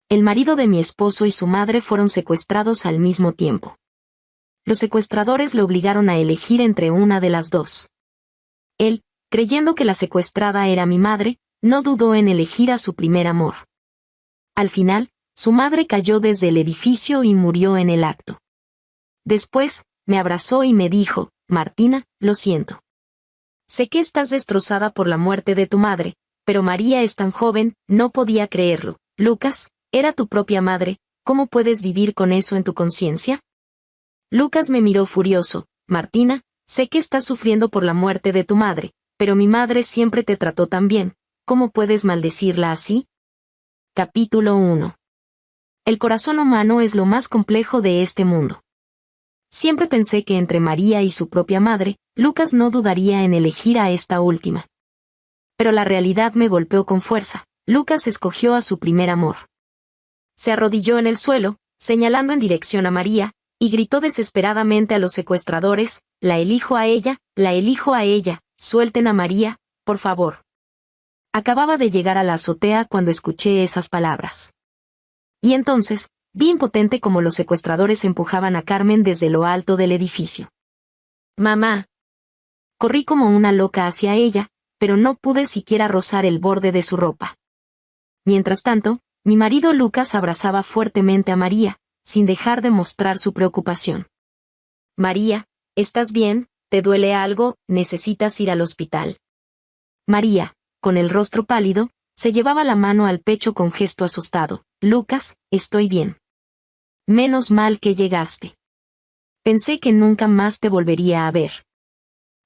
el marido de mi esposo y su madre fueron secuestrados al mismo tiempo. Los secuestradores le obligaron a elegir entre una de las dos. Él, creyendo que la secuestrada era mi madre, no dudó en elegir a su primer amor. Al final, su madre cayó desde el edificio y murió en el acto. Después, me abrazó y me dijo, Martina, lo siento. Sé que estás destrozada por la muerte de tu madre, pero María es tan joven, no podía creerlo. Lucas, era tu propia madre, ¿cómo puedes vivir con eso en tu conciencia? Lucas me miró furioso, Martina, sé que estás sufriendo por la muerte de tu madre, pero mi madre siempre te trató tan bien, ¿cómo puedes maldecirla así? Capítulo 1. El corazón humano es lo más complejo de este mundo. Siempre pensé que entre María y su propia madre, Lucas no dudaría en elegir a esta última. Pero la realidad me golpeó con fuerza. Lucas escogió a su primer amor. Se arrodilló en el suelo, señalando en dirección a María, y gritó desesperadamente a los secuestradores, la elijo a ella, suelten a María, por favor. Acababa de llegar a la azotea cuando escuché esas palabras. Y entonces, vi impotente cómo los secuestradores empujaban a Carmen desde lo alto del edificio. ¡Mamá! Corrí como una loca hacia ella, pero no pude siquiera rozar el borde de su ropa. Mientras tanto, mi marido Lucas abrazaba fuertemente a María, sin dejar de mostrar su preocupación. María, ¿estás bien? ¿Te duele algo? ¿Necesitas ir al hospital? María, con el rostro pálido, se llevaba la mano al pecho con gesto asustado. Lucas, estoy bien. Menos mal que llegaste. Pensé que nunca más te volvería a ver.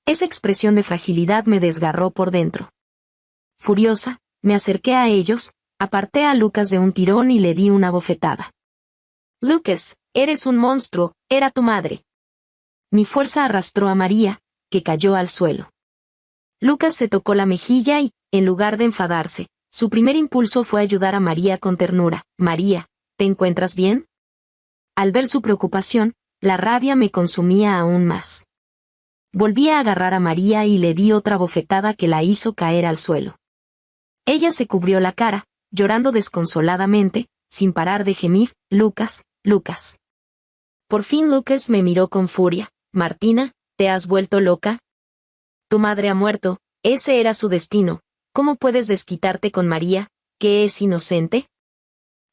Esa expresión de fragilidad me desgarró por dentro. Furiosa, me acerqué a ellos, aparté a Lucas de un tirón y le di una bofetada. Lucas, eres un monstruo, era tu madre. Mi fuerza arrastró a María, que cayó al suelo. Lucas se tocó la mejilla y, en lugar de enfadarse, su primer impulso fue ayudar a María con ternura. María, ¿te encuentras bien? Al ver su preocupación, la rabia me consumía aún más. Volví a agarrar a María y le di otra bofetada que la hizo caer al suelo. Ella se cubrió la cara, llorando desconsoladamente, sin parar de gemir, Lucas, Lucas. Por fin Lucas me miró con furia. Martina, ¿te has vuelto loca? Tu madre ha muerto, ese era su destino. ¿Cómo puedes desquitarte con María, que es inocente?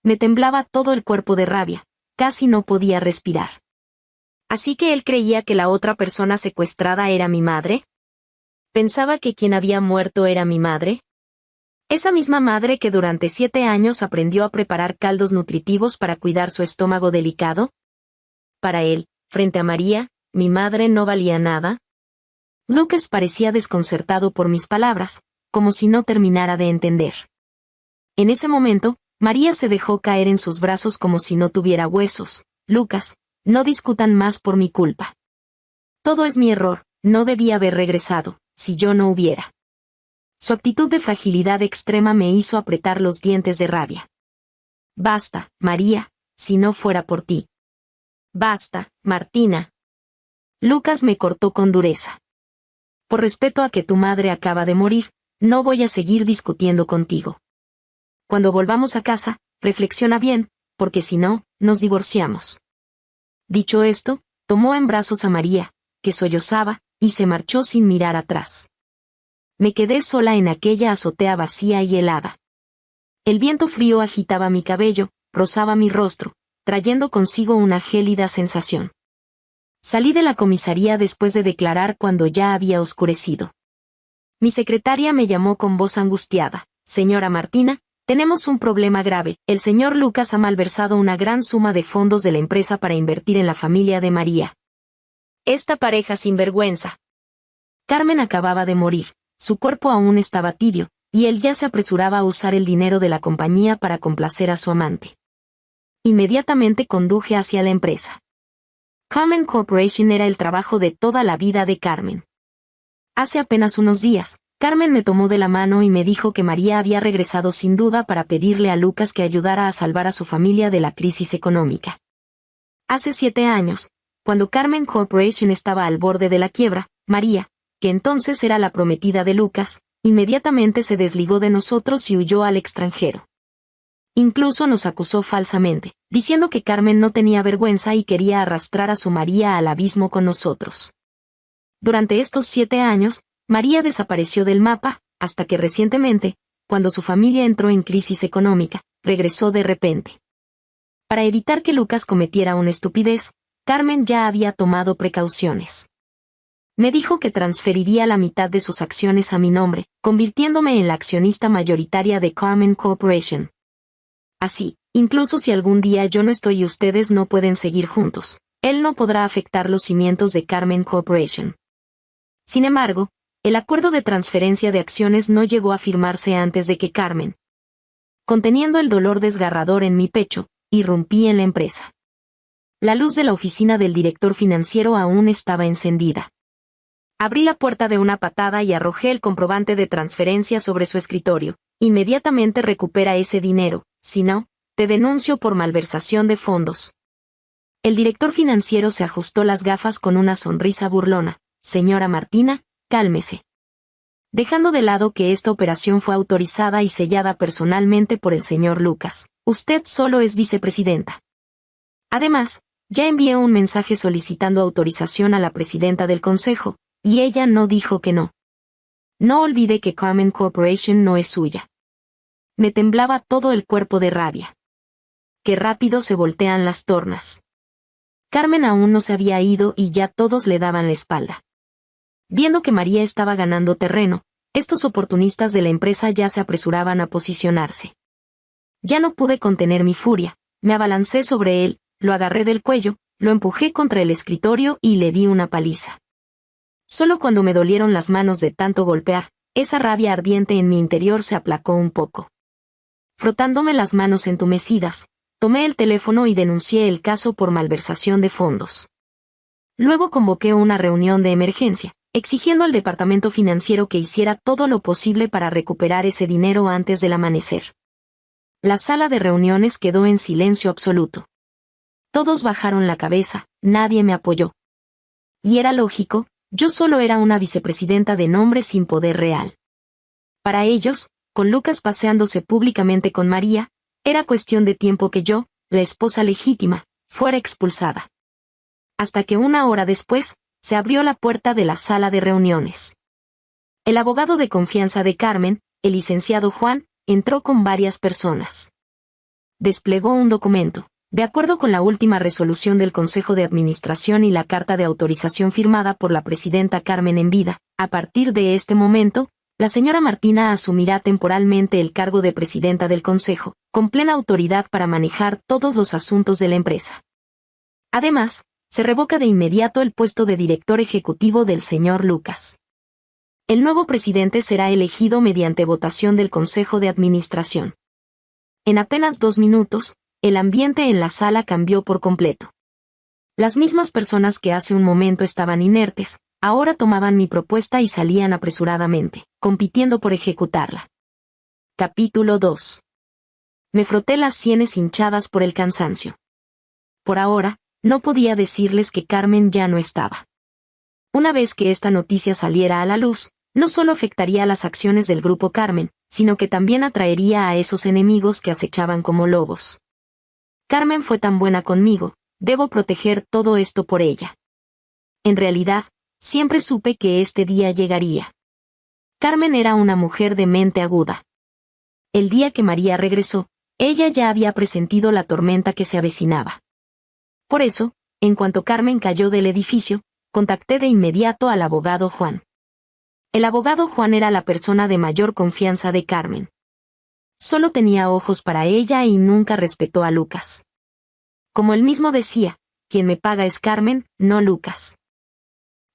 Me temblaba todo el cuerpo de rabia, casi no podía respirar. ¿Así que él creía que la otra persona secuestrada era mi madre? ¿Pensaba que quien había muerto era mi madre? Esa misma madre que durante 7 años aprendió a preparar caldos nutritivos para cuidar su estómago delicado. Para él, frente a María, mi madre no valía nada. Lucas parecía desconcertado por mis palabras, como si no terminara de entender. En ese momento, María se dejó caer en sus brazos como si no tuviera huesos. Lucas, no discutan más por mi culpa. Todo es mi error, no debí haber regresado, si yo no hubiera. Su actitud de fragilidad extrema me hizo apretar los dientes de rabia. Basta, María, si no fuera por ti. Basta, Martina. Lucas me cortó con dureza. Por respeto a que tu madre acaba de morir, no voy a seguir discutiendo contigo. Cuando volvamos a casa, reflexiona bien, porque si no, nos divorciamos. Dicho esto, tomó en brazos a María, que sollozaba, y se marchó sin mirar atrás. Me quedé sola en aquella azotea vacía y helada. El viento frío agitaba mi cabello, rozaba mi rostro, trayendo consigo una gélida sensación. Salí de la comisaría después de declarar cuando ya había oscurecido. Mi secretaria me llamó con voz angustiada. Señora Martina, tenemos un problema grave. El señor Lucas ha malversado una gran suma de fondos de la empresa para invertir en la familia de María. Esta pareja sinvergüenza. Carmen acababa de morir, su cuerpo aún estaba tibio, y él ya se apresuraba a usar el dinero de la compañía para complacer a su amante. Inmediatamente conduje hacia la empresa. Carmen Corporation era el trabajo de toda la vida de Carmen. Hace apenas unos días, Carmen me tomó de la mano y me dijo que María había regresado sin duda para pedirle a Lucas que ayudara a salvar a su familia de la crisis económica. Hace 7 años, cuando Carmen Corporation estaba al borde de la quiebra, María, que entonces era la prometida de Lucas, inmediatamente se desligó de nosotros y huyó al extranjero. Incluso nos acusó falsamente, diciendo que Carmen no tenía vergüenza y quería arrastrar a su María al abismo con nosotros. Durante estos 7 años, María desapareció del mapa, hasta que recientemente, cuando su familia entró en crisis económica, regresó de repente. Para evitar que Lucas cometiera una estupidez, Carmen ya había tomado precauciones. Me dijo que transferiría la mitad de sus acciones a mi nombre, convirtiéndome en la accionista mayoritaria de Carmen Corporation. Así, incluso si algún día yo no estoy y ustedes no pueden seguir juntos, él no podrá afectar los cimientos de Carmen Corporation. Sin embargo, el acuerdo de transferencia de acciones no llegó a firmarse antes de que Carmen, conteniendo el dolor desgarrador en mi pecho, irrumpí en la empresa. La luz de la oficina del director financiero aún estaba encendida. Abrí la puerta de una patada y arrojé el comprobante de transferencia sobre su escritorio. Inmediatamente recupera ese dinero, si no, te denuncio por malversación de fondos. El director financiero se ajustó las gafas con una sonrisa burlona. Señora Martina, cálmese. Dejando de lado que esta operación fue autorizada y sellada personalmente por el señor Lucas, usted solo es vicepresidenta. Además, ya envié un mensaje solicitando autorización a la presidenta del consejo, y ella no dijo que no. No olvide que Carmen Corporation no es suya. Me temblaba todo el cuerpo de rabia. Qué rápido se voltean las tornas. Carmen aún no se había ido y ya todos le daban la espalda. Viendo que María estaba ganando terreno, estos oportunistas de la empresa ya se apresuraban a posicionarse. Ya no pude contener mi furia, me abalancé sobre él, lo agarré del cuello, lo empujé contra el escritorio y le di una paliza. Solo cuando me dolieron las manos de tanto golpear, esa rabia ardiente en mi interior se aplacó un poco. Frotándome las manos entumecidas, tomé el teléfono y denuncié el caso por malversación de fondos. Luego convoqué una reunión de emergencia, exigiendo al departamento financiero que hiciera todo lo posible para recuperar ese dinero antes del amanecer. La sala de reuniones quedó en silencio absoluto. Todos bajaron la cabeza, nadie me apoyó. Y era lógico, yo solo era una vicepresidenta de nombre sin poder real. Para ellos, con Lucas paseándose públicamente con María, era cuestión de tiempo que yo, la esposa legítima, fuera expulsada. Hasta que 1 hora después, se abrió la puerta de la sala de reuniones. El abogado de confianza de Carmen, el licenciado Juan, entró con varias personas. Desplegó un documento. De acuerdo con la última resolución del Consejo de Administración y la carta de autorización firmada por la presidenta Carmen en vida, a partir de este momento, la señora Martina asumirá temporalmente el cargo de presidenta del Consejo, con plena autoridad para manejar todos los asuntos de la empresa. Además, se revoca de inmediato el puesto de director ejecutivo del señor Lucas. El nuevo presidente será elegido mediante votación del Consejo de Administración. En apenas 2 minutos, el ambiente en la sala cambió por completo. Las mismas personas que hace un momento estaban inertes, ahora tomaban mi propuesta y salían apresuradamente, compitiendo por ejecutarla. Capítulo 2. Me froté las sienes hinchadas por el cansancio. Por ahora, no podía decirles que Carmen ya no estaba. Una vez que esta noticia saliera a la luz, no solo afectaría a las acciones del Grupo Carmen, sino que también atraería a esos enemigos que acechaban como lobos. Carmen fue tan buena conmigo, debo proteger todo esto por ella. En realidad, siempre supe que este día llegaría. Carmen era una mujer de mente aguda. El día que María regresó, ella ya había presentido la tormenta que se avecinaba. Por eso, en cuanto Carmen cayó del edificio, contacté de inmediato al abogado Juan. El abogado Juan era la persona de mayor confianza de Carmen. Solo tenía ojos para ella y nunca respetó a Lucas. Como él mismo decía, quien me paga es Carmen, no Lucas.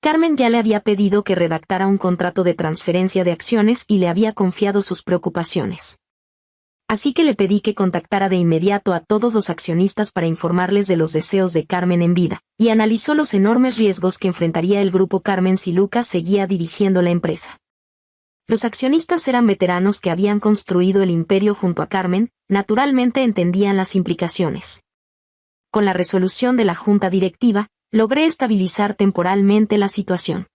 Carmen ya le había pedido que redactara un contrato de transferencia de acciones y le había confiado sus preocupaciones. Así que le pedí que contactara de inmediato a todos los accionistas para informarles de los deseos de Carmen en vida, y analizó los enormes riesgos que enfrentaría el Grupo Carmen si Lucas seguía dirigiendo la empresa. Los accionistas eran veteranos que habían construido el imperio junto a Carmen, naturalmente entendían las implicaciones. Con la resolución de la junta directiva, logré estabilizar temporalmente la situación.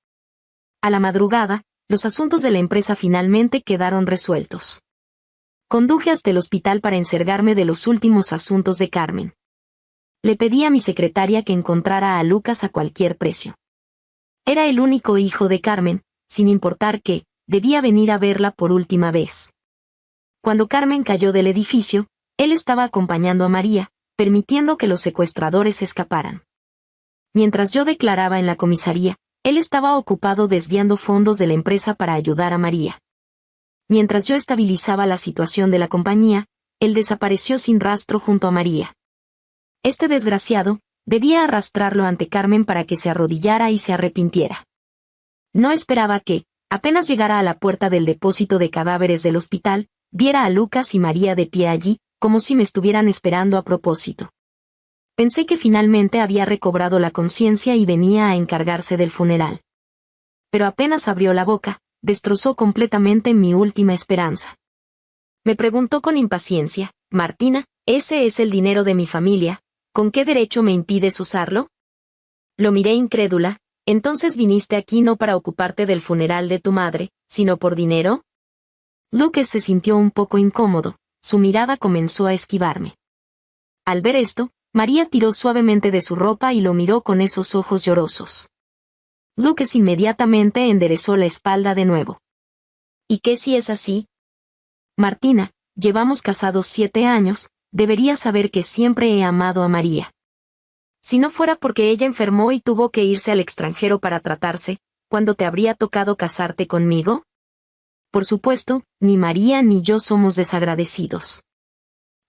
A la madrugada, los asuntos de la empresa finalmente quedaron resueltos. Conduje hasta el hospital para encargarme de los últimos asuntos de Carmen. Le pedí a mi secretaria que encontrara a Lucas a cualquier precio. Era el único hijo de Carmen, sin importar que, debía venir a verla por última vez. Cuando Carmen cayó del edificio, él estaba acompañando a María, permitiendo que los secuestradores escaparan. Mientras yo declaraba en la comisaría, él estaba ocupado desviando fondos de la empresa para ayudar a María. Mientras yo estabilizaba la situación de la compañía, él desapareció sin rastro junto a María. Este desgraciado, debía arrastrarlo ante Carmen para que se arrodillara y se arrepintiera. No esperaba que, apenas llegara a la puerta del depósito de cadáveres del hospital, viera a Lucas y María de pie allí, como si me estuvieran esperando a propósito. Pensé que finalmente había recobrado la conciencia y venía a encargarse del funeral. Pero apenas abrió la boca, destrozó completamente mi última esperanza. Me preguntó con impaciencia: Martina, ese es el dinero de mi familia, ¿con qué derecho me impides usarlo? Lo miré incrédula. ¿Entonces viniste aquí no para ocuparte del funeral de tu madre, sino por dinero? Lucas se sintió un poco incómodo, su mirada comenzó a esquivarme. Al ver esto, María tiró suavemente de su ropa y lo miró con esos ojos llorosos. Lucas inmediatamente enderezó la espalda de nuevo. ¿Y qué si es así? Martina, llevamos casados 7 años, deberías saber que siempre he amado a María. Si no fuera porque ella enfermó y tuvo que irse al extranjero para tratarse, ¿cuándo te habría tocado casarte conmigo? Por supuesto, ni María ni yo somos desagradecidos.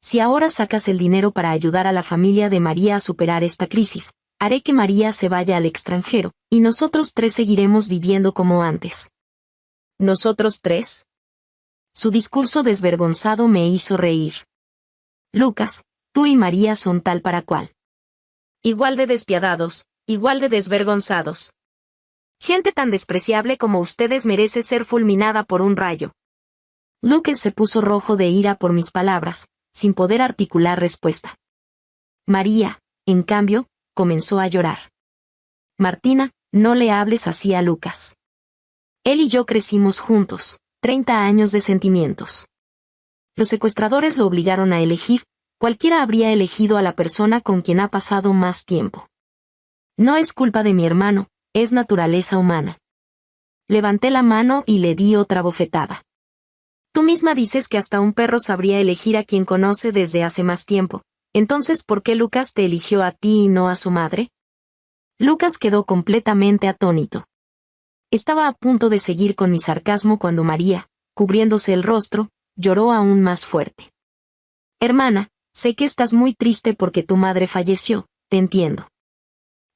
Si ahora sacas el dinero para ayudar a la familia de María a superar esta crisis, haré que María se vaya al extranjero, y nosotros 3 seguiremos viviendo como antes. ¿Nosotros 3? Su discurso desvergonzado me hizo reír. Lucas, tú y María son tal para cual. Igual de despiadados, igual de desvergonzados. Gente tan despreciable como ustedes merece ser fulminada por un rayo. Lucas se puso rojo de ira por mis palabras, sin poder articular respuesta. María, en cambio, comenzó a llorar. Martina, no le hables así a Lucas. Él y yo crecimos juntos, 30 años de sentimientos. Los secuestradores lo obligaron a elegir. Cualquiera habría elegido a la persona con quien ha pasado más tiempo. No es culpa de mi hermano, es naturaleza humana. Levanté la mano y le di otra bofetada. Tú misma dices que hasta un perro sabría elegir a quien conoce desde hace más tiempo. Entonces, ¿por qué Lucas te eligió a ti y no a su madre? Lucas quedó completamente atónito. Estaba a punto de seguir con mi sarcasmo cuando María, cubriéndose el rostro, lloró aún más fuerte. Hermana, sé que estás muy triste porque tu madre falleció, te entiendo.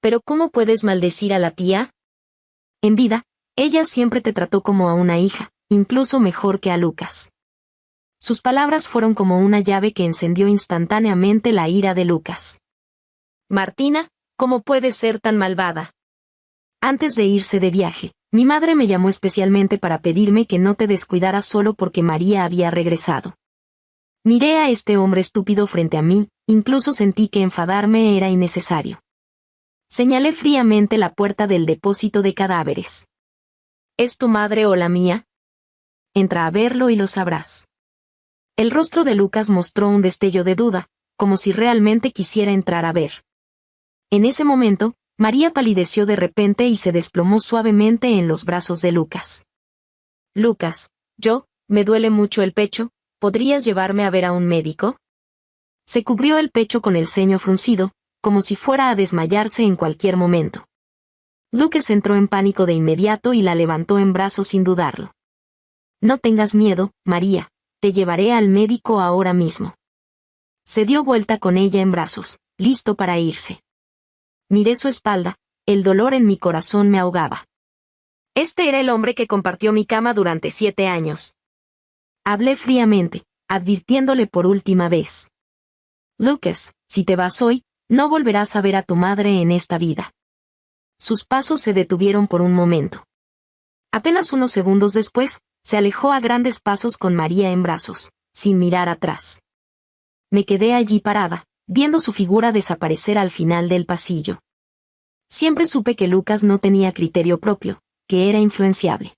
Pero ¿cómo puedes maldecir a la tía? En vida, ella siempre te trató como a una hija, incluso mejor que a Lucas. Sus palabras fueron como una llave que encendió instantáneamente la ira de Lucas. Martina, ¿cómo puedes ser tan malvada? Antes de irse de viaje, mi madre me llamó especialmente para pedirme que no te descuidaras solo porque María había regresado. Miré a este hombre estúpido frente a mí, incluso sentí que enfadarme era innecesario. Señalé fríamente la puerta del depósito de cadáveres. ¿Es tu madre o la mía? Entra a verlo y lo sabrás. El rostro de Lucas mostró un destello de duda, como si realmente quisiera entrar a ver. En ese momento, María palideció de repente y se desplomó suavemente en los brazos de Lucas. Lucas, me duele mucho el pecho. ¿Podrías llevarme a ver a un médico? Se cubrió el pecho con el ceño fruncido, como si fuera a desmayarse en cualquier momento. Lucas entró en pánico de inmediato y la levantó en brazos sin dudarlo. No tengas miedo, María, te llevaré al médico ahora mismo. Se dio vuelta con ella en brazos, listo para irse. Miré su espalda, el dolor en mi corazón me ahogaba. Este era el hombre que compartió mi cama durante 7 años. Hablé fríamente, advirtiéndole por última vez. Lucas, si te vas hoy, no volverás a ver a tu madre en esta vida. Sus pasos se detuvieron por un momento. Apenas unos segundos después, se alejó a grandes pasos con María en brazos, sin mirar atrás. Me quedé allí parada, viendo su figura desaparecer al final del pasillo. Siempre supe que Lucas no tenía criterio propio, que era influenciable.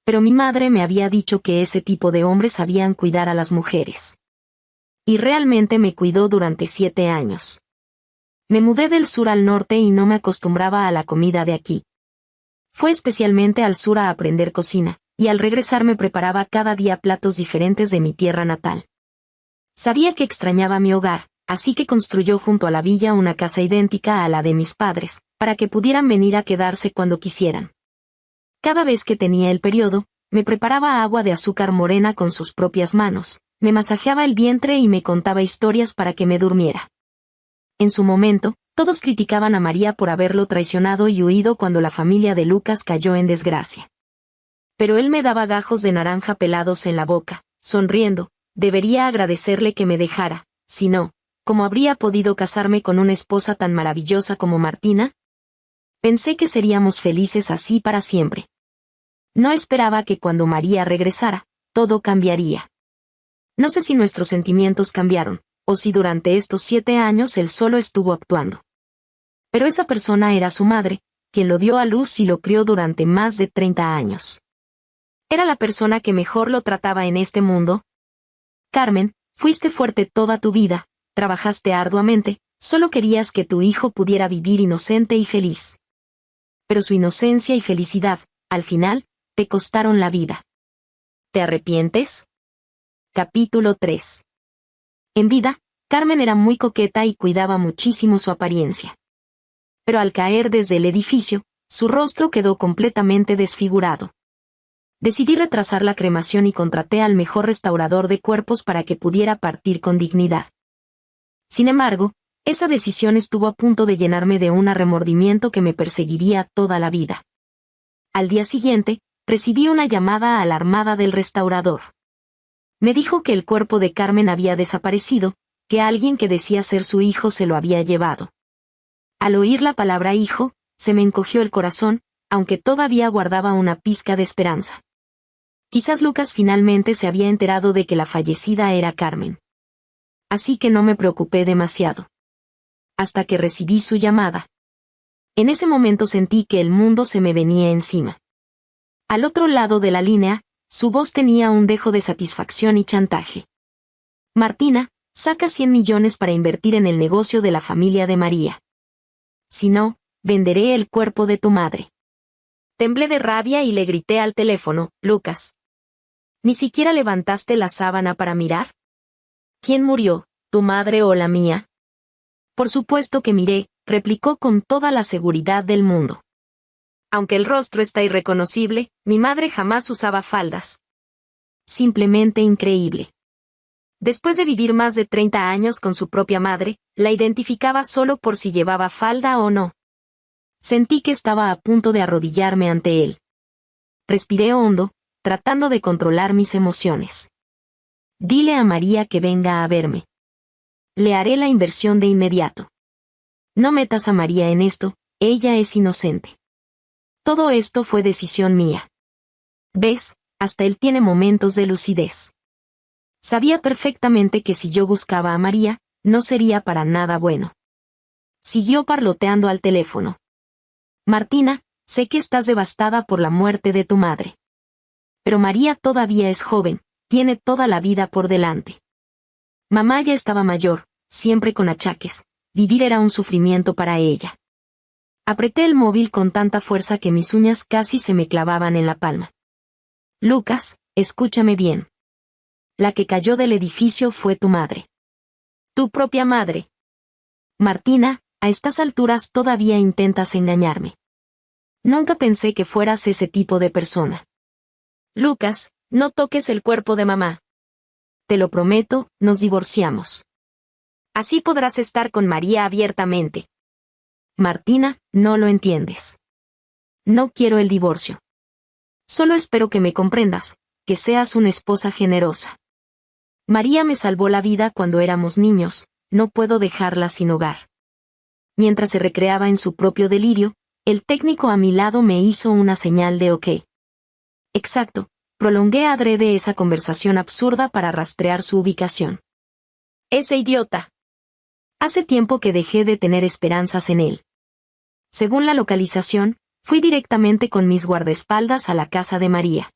Pero mi madre me había dicho que ese tipo de hombres sabían cuidar a las mujeres. Y realmente me cuidó durante 7 años. Me mudé del sur al norte y no me acostumbraba a la comida de aquí. Fue especialmente al sur a aprender cocina, y al regresar me preparaba cada día platos diferentes de mi tierra natal. Sabía que extrañaba mi hogar, así que construyó junto a la villa una casa idéntica a la de mis padres, para que pudieran venir a quedarse cuando quisieran. Cada vez que tenía el periodo, me preparaba agua de azúcar morena con sus propias manos, me masajeaba el vientre y me contaba historias para que me durmiera. En su momento, todos criticaban a María por haberlo traicionado y huido cuando la familia de Lucas cayó en desgracia. Pero él me daba gajos de naranja pelados en la boca, sonriendo. Debería agradecerle que me dejara, si no, ¿cómo habría podido casarme con una esposa tan maravillosa como Martina? Pensé que seríamos felices así para siempre. No esperaba que cuando María regresara, todo cambiaría. No sé si nuestros sentimientos cambiaron, o si durante estos 7 años él solo estuvo actuando. Pero esa persona era su madre, quien lo dio a luz y lo crió durante más de 30 años. ¿Era la persona que mejor lo trataba en este mundo? Carmen, fuiste fuerte toda tu vida, trabajaste arduamente, solo querías que tu hijo pudiera vivir inocente y feliz. Pero su inocencia y felicidad, al final, te costaron la vida. ¿Te arrepientes? Capítulo 3. En vida, Carmen era muy coqueta y cuidaba muchísimo su apariencia. Pero al caer desde el edificio, su rostro quedó completamente desfigurado. Decidí retrasar la cremación y contraté al mejor restaurador de cuerpos para que pudiera partir con dignidad. Sin embargo, esa decisión estuvo a punto de llenarme de un remordimiento que me perseguiría toda la vida. Al día siguiente, recibí una llamada alarmada del restaurador. Me dijo que el cuerpo de Carmen había desaparecido, que alguien que decía ser su hijo se lo había llevado. Al oír la palabra hijo, se me encogió el corazón, aunque todavía guardaba una pizca de esperanza. Quizás Lucas finalmente se había enterado de que la fallecida era Carmen. Así que no me preocupé demasiado. Hasta que recibí su llamada. En ese momento sentí que el mundo se me venía encima. Al otro lado de la línea, su voz tenía un dejo de satisfacción y chantaje. Martina, saca 100 millones para invertir en el negocio de la familia de María. Si no, venderé el cuerpo de tu madre. Temblé de rabia y le grité al teléfono, Lucas. ¿Ni siquiera levantaste la sábana para mirar? ¿Quién murió, tu madre o la mía? Por supuesto que miré, replicó con toda la seguridad del mundo. Aunque el rostro está irreconocible, mi madre jamás usaba faldas. Simplemente increíble. Después de vivir más de 30 años con su propia madre, la identificaba solo por si llevaba falda o no. Sentí que estaba a punto de arrodillarme ante él. Respiré hondo, tratando de controlar mis emociones. Dile a María que venga a verme. Le haré la inversión de inmediato. No metas a María en esto, ella es inocente. Todo esto fue decisión mía. ¿Ves? Hasta él tiene momentos de lucidez. Sabía perfectamente que si yo buscaba a María, no sería para nada bueno. Siguió parloteando al teléfono. Martina, sé que estás devastada por la muerte de tu madre. Pero María todavía es joven, tiene toda la vida por delante. Mamá ya estaba mayor, siempre con achaques, vivir era un sufrimiento para ella. Apreté el móvil con tanta fuerza que mis uñas casi se me clavaban en la palma. Lucas, escúchame bien. La que cayó del edificio fue tu madre. Tu propia madre. Martina, a estas alturas todavía intentas engañarme. Nunca pensé que fueras ese tipo de persona. Lucas, no toques el cuerpo de mamá. Te lo prometo, nos divorciamos. Así podrás estar con María abiertamente. Martina, no lo entiendes. No quiero el divorcio. Solo espero que me comprendas, que seas una esposa generosa. María me salvó la vida cuando éramos niños, no puedo dejarla sin hogar. Mientras se recreaba en su propio delirio, el técnico a mi lado me hizo una señal de OK. Exacto, prolongué adrede esa conversación absurda para rastrear su ubicación. Ese idiota. Hace tiempo que dejé de tener esperanzas en él. Según la localización, fui directamente con mis guardaespaldas a la casa de María.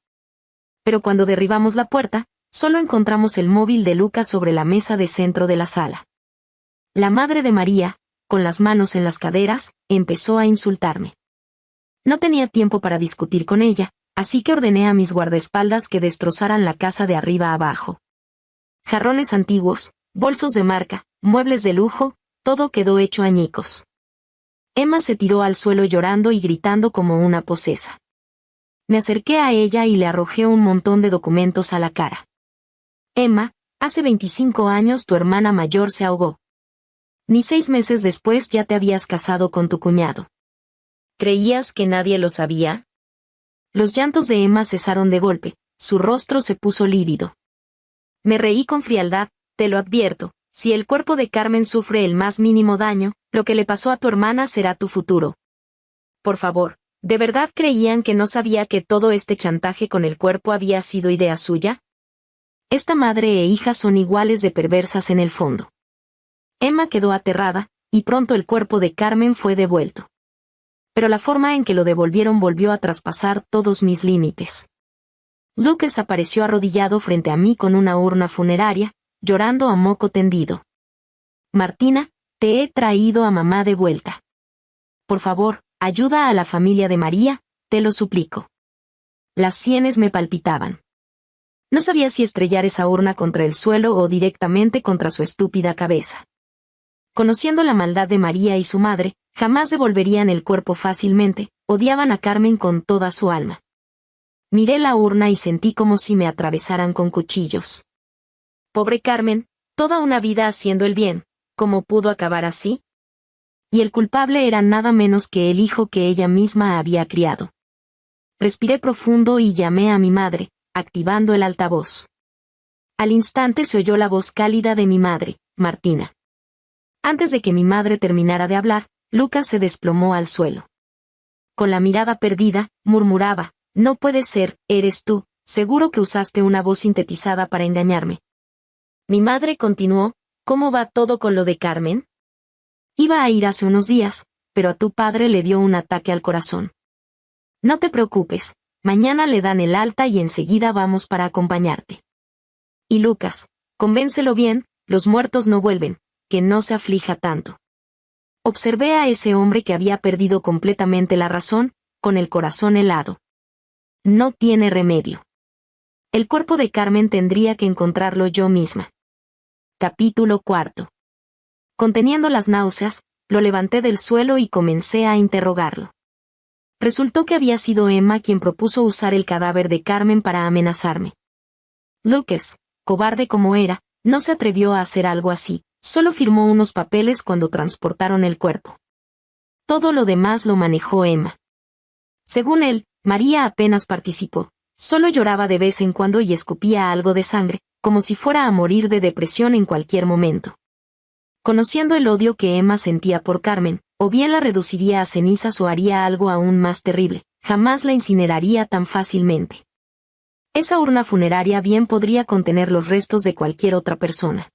pero cuando derribamos la puerta, solo encontramos el móvil de Lucas sobre la mesa de centro de la sala. La madre de María, con las manos en las caderas, empezó a insultarme. No tenía tiempo para discutir con ella, así que ordené a mis guardaespaldas que destrozaran la casa de arriba a abajo. Jarrones antiguos, bolsos de marca, muebles de lujo, todo quedó hecho añicos. Emma se tiró al suelo llorando y gritando como una posesa. Me acerqué a ella y le arrojé un montón de documentos a la cara. Emma, hace 25 años tu hermana mayor se ahogó. Ni 6 meses después ya te habías casado con tu cuñado. ¿Creías que nadie lo sabía? Los llantos de Emma cesaron de golpe, su rostro se puso lívido. Me reí con frialdad, te lo advierto, si el cuerpo de Carmen sufre el más mínimo daño, lo que le pasó a tu hermana será tu futuro. Por favor, ¿de verdad creían que no sabía que todo este chantaje con el cuerpo había sido idea suya? Esta madre e hija son iguales de perversas en el fondo. Emma quedó aterrada, y pronto el cuerpo de Carmen fue devuelto. Pero la forma en que lo devolvieron volvió a traspasar todos mis límites. Lucas apareció arrodillado frente a mí con una urna funeraria, llorando a moco tendido. Martina, te he traído a mamá de vuelta. Por favor, ayuda a la familia de María, te lo suplico. Las sienes me palpitaban. No sabía si estrellar esa urna contra el suelo o directamente contra su estúpida cabeza. Conociendo la maldad de María y su madre, jamás devolverían el cuerpo fácilmente, odiaban a Carmen con toda su alma. Miré la urna y sentí como si me atravesaran con cuchillos. Pobre Carmen, toda una vida haciendo el bien, ¿cómo pudo acabar así? Y el culpable era nada menos que el hijo que ella misma había criado. Respiré profundo y llamé a mi madre, activando el altavoz. Al instante se oyó la voz cálida de mi madre, Martina. Antes de que mi madre terminara de hablar, Lucas se desplomó al suelo. Con la mirada perdida, murmuraba, no puede ser, eres tú, seguro que usaste una voz sintetizada para engañarme. Mi madre continuó, ¿cómo va todo con lo de Carmen? Iba a ir hace unos días, pero a tu padre le dio un ataque al corazón. No te preocupes, mañana le dan el alta y enseguida vamos para acompañarte. Y Lucas, convéncelo bien, los muertos no vuelven, que no se aflija tanto. Observé a ese hombre que había perdido completamente la razón, con el corazón helado. No tiene remedio. El cuerpo de Carmen tendría que encontrarlo yo misma. Capítulo 4. Conteniendo las náuseas, lo levanté del suelo y comencé a interrogarlo. Resultó que había sido Emma quien propuso usar el cadáver de Carmen para amenazarme. Lucas, cobarde como era, no se atrevió a hacer algo así, solo firmó unos papeles cuando transportaron el cuerpo. Todo lo demás lo manejó Emma. Según él, María apenas participó, solo lloraba de vez en cuando y escupía algo de sangre, como si fuera a morir de depresión en cualquier momento. Conociendo el odio que Emma sentía por Carmen, o bien la reduciría a cenizas o haría algo aún más terrible, jamás la incineraría tan fácilmente. Esa urna funeraria bien podría contener los restos de cualquier otra persona.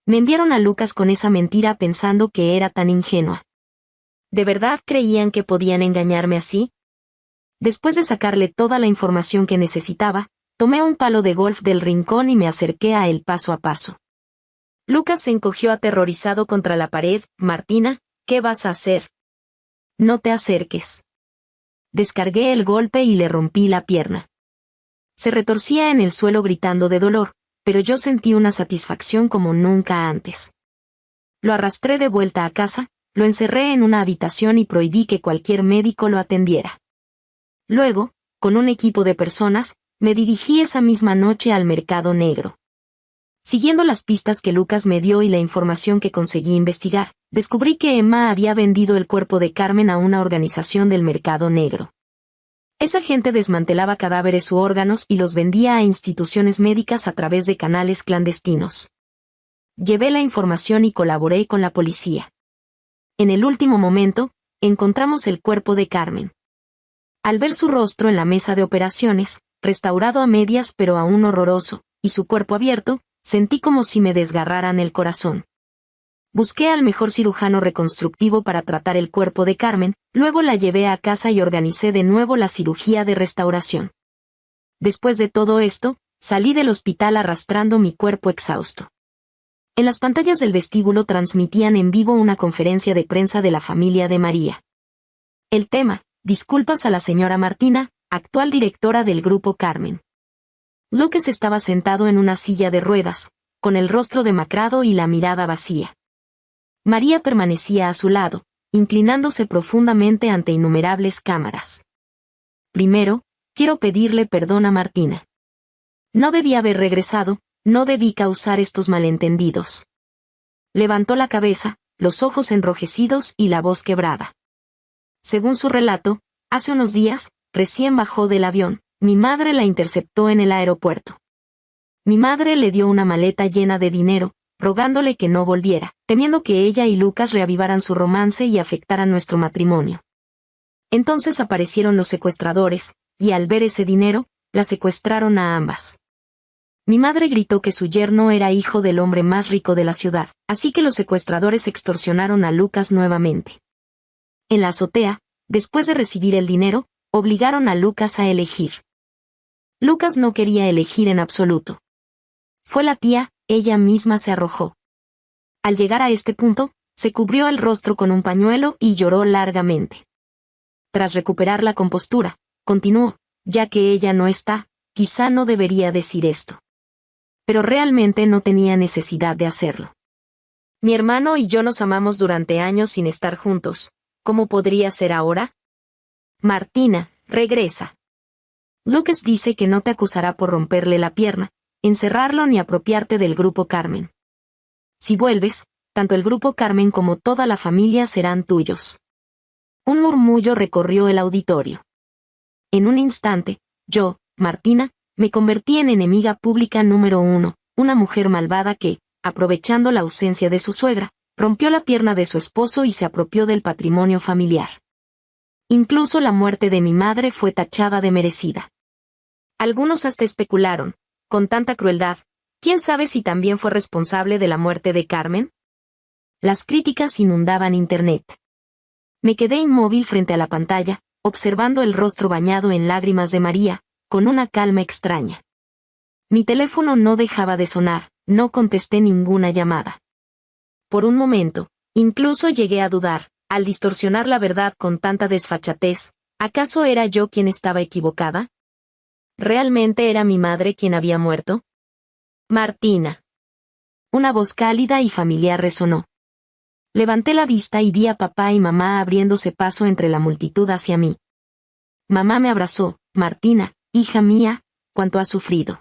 Me enviaron a Lucas con esa mentira pensando que era tan ingenua. ¿De verdad creían que podían engañarme así? Después de sacarle toda la información que necesitaba, tomé un palo de golf del rincón y me acerqué a él paso a paso. Lucas se encogió aterrorizado contra la pared. Martina, ¿qué vas a hacer? No te acerques. Descargué el golpe y le rompí la pierna. Se retorcía en el suelo gritando de dolor, pero yo sentí una satisfacción como nunca antes. Lo arrastré de vuelta a casa, lo encerré en una habitación y prohibí que cualquier médico lo atendiera. Luego, con un equipo de personas, me dirigí esa misma noche al mercado negro. Siguiendo las pistas que Lucas me dio y la información que conseguí investigar, descubrí que Emma había vendido el cuerpo de Carmen a una organización del mercado negro. Esa gente desmantelaba cadáveres u órganos y los vendía a instituciones médicas a través de canales clandestinos. Llevé la información y colaboré con la policía. En el último momento, encontramos el cuerpo de Carmen. Al ver su rostro en la mesa de operaciones, restaurado a medias pero aún horroroso, y su cuerpo abierto, sentí como si me desgarraran el corazón. Busqué al mejor cirujano reconstructivo para tratar el cuerpo de Carmen, luego la llevé a casa y organicé de nuevo la cirugía de restauración. Después de todo esto, salí del hospital arrastrando mi cuerpo exhausto. En las pantallas del vestíbulo transmitían en vivo una conferencia de prensa de la familia de María. El tema: disculpas a la señora Martina, actual directora del Grupo Carmen. Lucas estaba sentado en una silla de ruedas, con el rostro demacrado y la mirada vacía. María permanecía a su lado, inclinándose profundamente ante innumerables cámaras. Primero, quiero pedirle perdón a Martina. No debí haber regresado, no debí causar estos malentendidos. Levantó la cabeza, los ojos enrojecidos y la voz quebrada. Según su relato, hace unos días, recién bajó del avión, mi madre la interceptó en el aeropuerto. Mi madre le dio una maleta llena de dinero, rogándole que no volviera, temiendo que ella y Lucas reavivaran su romance y afectaran nuestro matrimonio. Entonces aparecieron los secuestradores, y al ver ese dinero, la secuestraron a ambas. Mi madre gritó que su yerno era hijo del hombre más rico de la ciudad, así que los secuestradores extorsionaron a Lucas nuevamente. En la azotea, después de recibir el dinero, obligaron a Lucas a elegir. Lucas no quería elegir en absoluto. Fue la tía, ella misma se arrojó. Al llegar a este punto, se cubrió el rostro con un pañuelo y lloró largamente. Tras recuperar la compostura, continuó: ya que ella no está, quizá no debería decir esto. Pero realmente no tenía necesidad de hacerlo. Mi hermano y yo nos amamos durante años sin estar juntos. ¿Cómo podría ser ahora? Martina, regresa. Lucas dice que no te acusará por romperle la pierna, encerrarlo ni apropiarte del Grupo Carmen. Si vuelves, tanto el Grupo Carmen como toda la familia serán tuyos. Un murmullo recorrió el auditorio. En un instante, yo, Martina, me convertí en enemiga pública número 1, una mujer malvada que, aprovechando la ausencia de su suegra, rompió la pierna de su esposo y se apropió del patrimonio familiar. Incluso la muerte de mi madre fue tachada de merecida. Algunos hasta especularon, con tanta crueldad, ¿quién sabe si también fue responsable de la muerte de Carmen? Las críticas inundaban Internet. Me quedé inmóvil frente a la pantalla, observando el rostro bañado en lágrimas de María, con una calma extraña. Mi teléfono no dejaba de sonar, no contesté ninguna llamada. Por un momento, incluso llegué a dudar, al distorsionar la verdad con tanta desfachatez, ¿acaso era yo quien estaba equivocada? ¿Realmente era mi madre quien había muerto? Martina. Una voz cálida y familiar resonó. Levanté la vista y vi a papá y mamá abriéndose paso entre la multitud hacia mí. Mamá me abrazó: Martina, hija mía, cuánto has sufrido.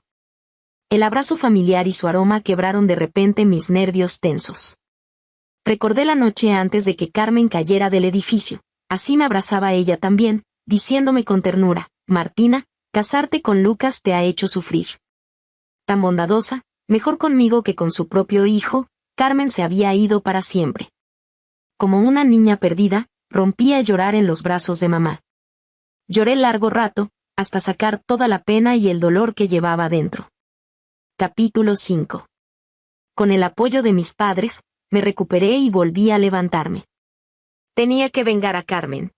El abrazo familiar y su aroma quebraron de repente mis nervios tensos. Recordé la noche antes de que Carmen cayera del edificio, así me abrazaba ella también, diciéndome con ternura: Martina, casarte con Lucas te ha hecho sufrir. Tan bondadosa, mejor conmigo que con su propio hijo, Carmen se había ido para siempre. Como una niña perdida, rompí a llorar en los brazos de mamá. Lloré largo rato, hasta sacar toda la pena y el dolor que llevaba dentro. Capítulo 5. Con el apoyo de mis padres, me recuperé y volví a levantarme. Tenía que vengar a Carmen.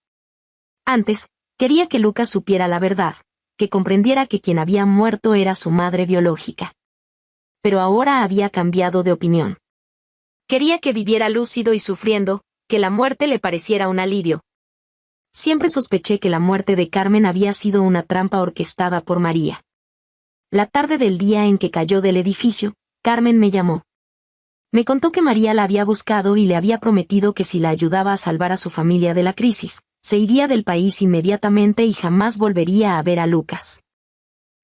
Antes, quería que Lucas supiera la verdad, que comprendiera que quien había muerto era su madre biológica. Pero ahora había cambiado de opinión. Quería que viviera lúcido y sufriendo, que la muerte le pareciera un alivio. Siempre sospeché que la muerte de Carmen había sido una trampa orquestada por María. La tarde del día en que cayó del edificio, Carmen me llamó. Me contó que María la había buscado y le había prometido que si la ayudaba a salvar a su familia de la crisis, se iría del país inmediatamente y jamás volvería a ver a Lucas.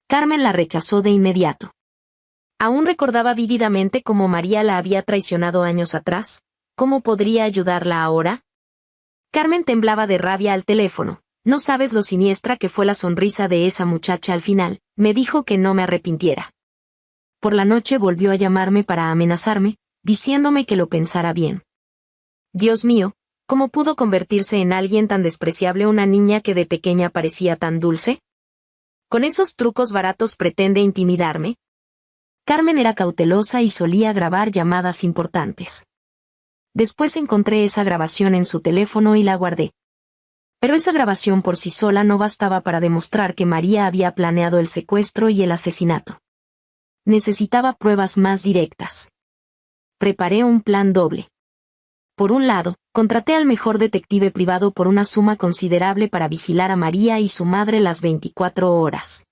Carmen la rechazó de inmediato. Aún recordaba vívidamente cómo María la había traicionado años atrás. ¿Cómo podría ayudarla ahora? Carmen temblaba de rabia al teléfono. No sabes lo siniestra que fue la sonrisa de esa muchacha al final. Me dijo que no me arrepintiera. Por la noche volvió a llamarme para amenazarme, diciéndome que lo pensara bien. Dios mío, ¿cómo pudo convertirse en alguien tan despreciable una niña que de pequeña parecía tan dulce? ¿Con esos trucos baratos pretende intimidarme? Carmen era cautelosa y solía grabar llamadas importantes. Después encontré esa grabación en su teléfono y la guardé. Pero esa grabación por sí sola no bastaba para demostrar que María había planeado el secuestro y el asesinato. Necesitaba pruebas más directas. Preparé un plan doble. Por un lado, contraté al mejor detective privado por una suma considerable para vigilar a María y su madre las 24 horas.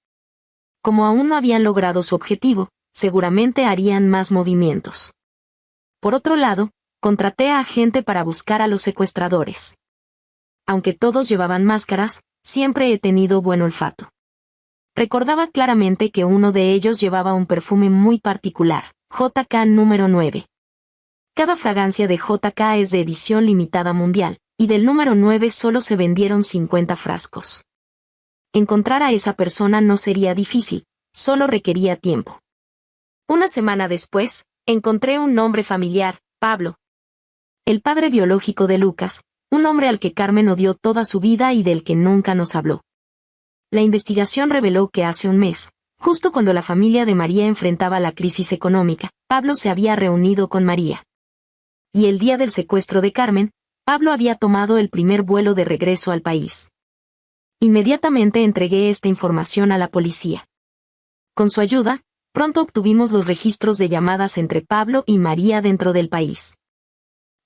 Como aún no habían logrado su objetivo, seguramente harían más movimientos. Por otro lado, contraté a gente para buscar a los secuestradores. Aunque todos llevaban máscaras, siempre he tenido buen olfato. Recordaba claramente que uno de ellos llevaba un perfume muy particular, JK número 9. Cada fragancia de JK es de edición limitada mundial, y del número 9 solo se vendieron 50 frascos. Encontrar a esa persona no sería difícil, solo requería tiempo. Una semana después, encontré un nombre familiar, Pablo. El padre biológico de Lucas, un hombre al que Carmen odió toda su vida y del que nunca nos habló. La investigación reveló que hace un mes, justo cuando la familia de María enfrentaba la crisis económica, Pablo se había reunido con María. Y el día del secuestro de Carmen, Pablo había tomado el primer vuelo de regreso al país. Inmediatamente entregué esta información a la policía. Con su ayuda, pronto obtuvimos los registros de llamadas entre Pablo y María dentro del país.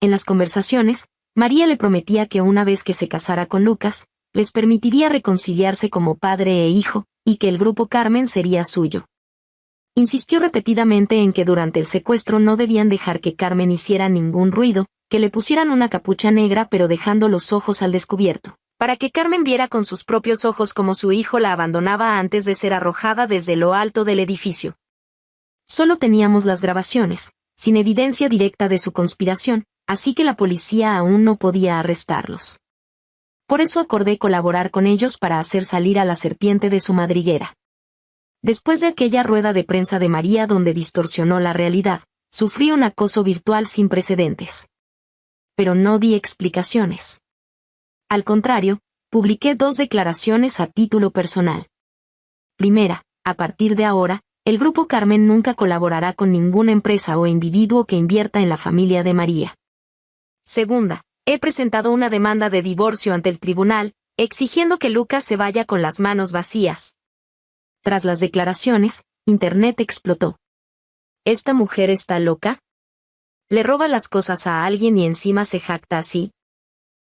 En las conversaciones, María le prometía que una vez que se casara con Lucas, les permitiría reconciliarse como padre e hijo, y que el grupo Carmen sería suyo. Insistió repetidamente en que durante el secuestro no debían dejar que Carmen hiciera ningún ruido, que le pusieran una capucha negra pero dejando los ojos al descubierto, para que Carmen viera con sus propios ojos cómo su hijo la abandonaba antes de ser arrojada desde lo alto del edificio. Solo teníamos las grabaciones, sin evidencia directa de su conspiración, así que la policía aún no podía arrestarlos. Por eso acordé colaborar con ellos para hacer salir a la serpiente de su madriguera. Después de aquella rueda de prensa de María donde distorsionó la realidad, sufrí un acoso virtual sin precedentes. Pero no di explicaciones. Al contrario, publiqué 2 declaraciones a título personal. Primera, a partir de ahora, el grupo Carmen nunca colaborará con ninguna empresa o individuo que invierta en la familia de María. Segunda, he presentado una demanda de divorcio ante el tribunal, exigiendo que Lucas se vaya con las manos vacías. Tras las declaraciones, Internet explotó. ¿Esta mujer está loca? ¿Le roba las cosas a alguien y encima se jacta así?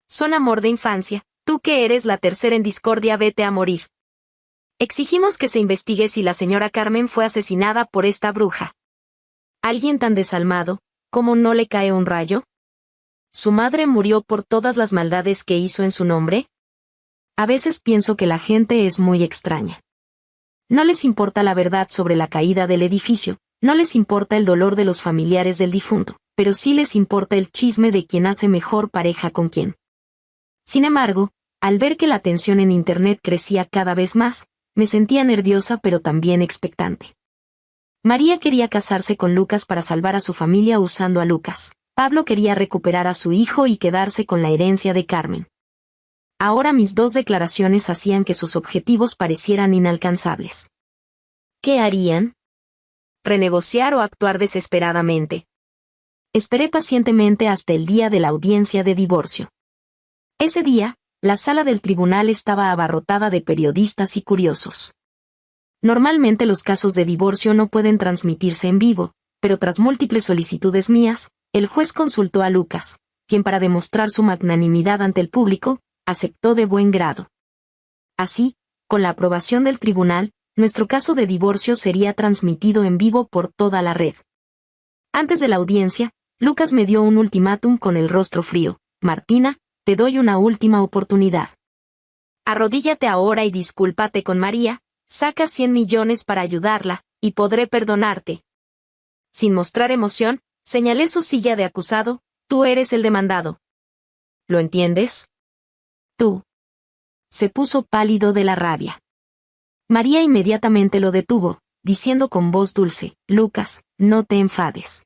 Son amor de infancia, tú que eres la tercera en discordia, vete a morir. Exigimos que se investigue si la señora Carmen fue asesinada por esta bruja. ¿Alguien tan desalmado, cómo no le cae un rayo? ¿Su madre murió por todas las maldades que hizo en su nombre? A veces pienso que la gente es muy extraña. No les importa la verdad sobre la caída del edificio, no les importa el dolor de los familiares del difunto, pero sí les importa el chisme de quién hace mejor pareja con quién. Sin embargo, al ver que la tensión en Internet crecía cada vez más, me sentía nerviosa pero también expectante. María quería casarse con Lucas para salvar a su familia usando a Lucas. Pablo quería recuperar a su hijo y quedarse con la herencia de Carmen. Ahora mis 2 declaraciones hacían que sus objetivos parecieran inalcanzables. ¿Qué harían? ¿Renegociar o actuar desesperadamente? Esperé pacientemente hasta el día de la audiencia de divorcio. Ese día, la sala del tribunal estaba abarrotada de periodistas y curiosos. Normalmente los casos de divorcio no pueden transmitirse en vivo, pero tras múltiples solicitudes mías, el juez consultó a Lucas, quien para demostrar su magnanimidad ante el público, aceptó de buen grado. Así, con la aprobación del tribunal, nuestro caso de divorcio sería transmitido en vivo por toda la red. Antes de la audiencia, Lucas me dio un ultimátum con el rostro frío. Martina, te doy una última oportunidad. Arrodíllate ahora y discúlpate con María, saca 100 millones para ayudarla, y podré perdonarte. Sin mostrar emoción, señalé su silla de acusado, tú eres el demandado. ¿Lo entiendes? Tú. Se puso pálido de la rabia. María inmediatamente lo detuvo, diciendo con voz dulce, Lucas, no te enfades.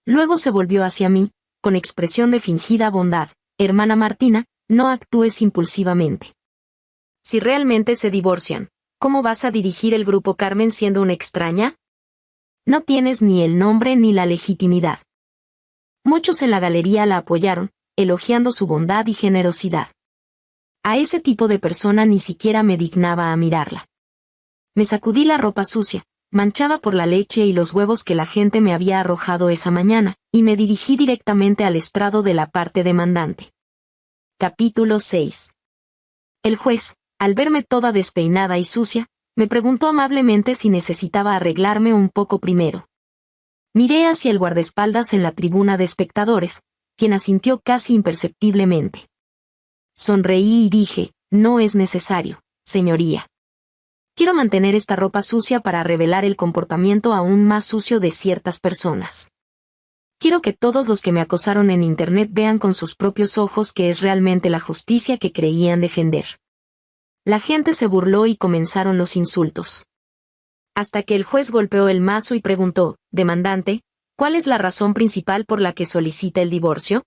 Luego se volvió hacia mí, con expresión de fingida bondad, hermana Martina, no actúes impulsivamente. Si realmente se divorcian, ¿cómo vas a dirigir el grupo Carmen siendo una extraña? No tienes ni el nombre ni la legitimidad. Muchos en la galería la apoyaron, elogiando su bondad y generosidad. A ese tipo de persona ni siquiera me dignaba a mirarla. Me sacudí la ropa sucia, manchada por la leche y los huevos que la gente me había arrojado esa mañana, y me dirigí directamente al estrado de la parte demandante. Capítulo 6. El juez, al verme toda despeinada y sucia, me preguntó amablemente si necesitaba arreglarme un poco primero. Miré hacia el guardaespaldas en la tribuna de espectadores, quien asintió casi imperceptiblemente. Sonreí y dije, no es necesario, señoría. Quiero mantener esta ropa sucia para revelar el comportamiento aún más sucio de ciertas personas. Quiero que todos los que me acosaron en Internet vean con sus propios ojos que es realmente la justicia que creían defender. La gente se burló y comenzaron los insultos. Hasta que el juez golpeó el mazo y preguntó, demandante, ¿cuál es la razón principal por la que solicita el divorcio?